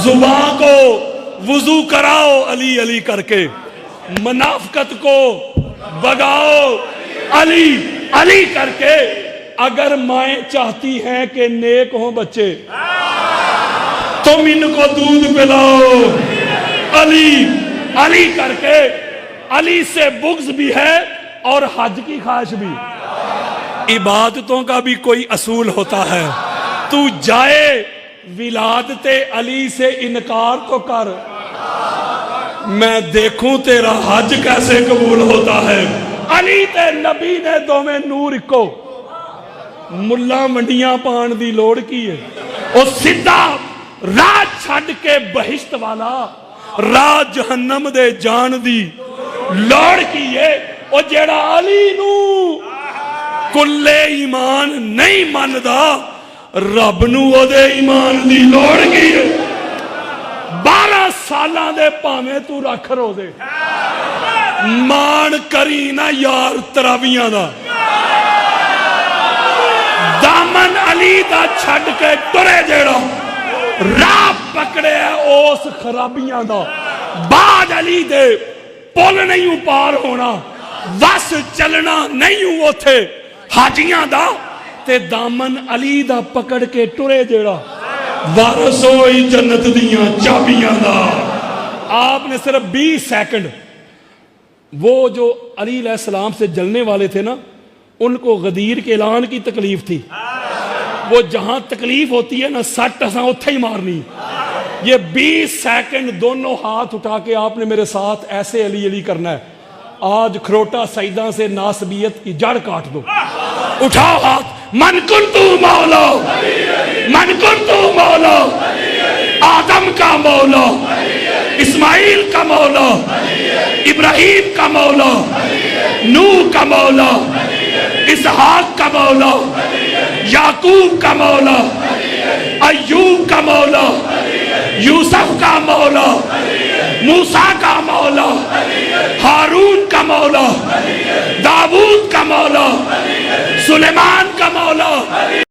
زبان کو وضو کراؤ علی علی کر کے, منافقت کو بگاؤ علی علی کر کے. اگر مائیں چاہتی ہیں کہ نیک ہوں بچے تم ان کو دودھ پلاؤ علی علی کر کے. علی سے بغض بھی ہے اور حج کی خواہش بھی. عبادتوں کا بھی کوئی اصول ہوتا ہے. تو جائے ولادت علی سے انکار تو کر, میں دیکھوں تیرا حج کیسے قبول ہوتا ہے. علی تے نبی نے دو میں نور کو ملا منڈیاں پان دی لوڑ کی ہے. او سدھا راہ چھڈ کے بہشت والا راہ جہنم دے جان دی لوڑ کی ہے. او جیڑا علی نو کلے ایمان نہیں ماندا رب نو او دے ایمان دی لوڑ کی 12 سالاں دے پاویں تو رکھ رو دے مان کری نہ یار تراویاں دا دامن علی دا چھڈ کے ٹرے جیڑا راہ پکڑے اس خرابیاں دا بعد علی دے پل نہیں پار ہونا وس چلنا نہیں اوتھے حاجیاں دا تے دامن علی دا پکڑ کے ٹرے جیڑا وارث ہوئی جنت دیاں چابیاں دا. آپ نے صرف 20 سیکنڈ وہ جو علی علیہ السلام سے جلنے والے تھے نا ان کو غدیر کے اعلان کی تکلیف تھی. وہ جہاں تکلیف ہوتی ہے نا سٹ اساں اتھے ہی مارنی. یہ 20 سیکنڈ دونوں ہاتھ اٹھا کے آپ نے میرے ساتھ ایسے علی علی کرنا ہے. آج کھروٹا سجدہ سے ناسبیت کی جڑ کاٹ دو. اٹھاؤ ہاتھ. من کنتو مولا من کنتو مولا آدم کا مولا اسماعیل کا مولا ابراہیم کا مولا نوح کا مولا اسحاق کا مولا یعقوب کا مولا ایوب کا مولا یوسف کا مولا موسیٰ کا مولا ہارون کا مولا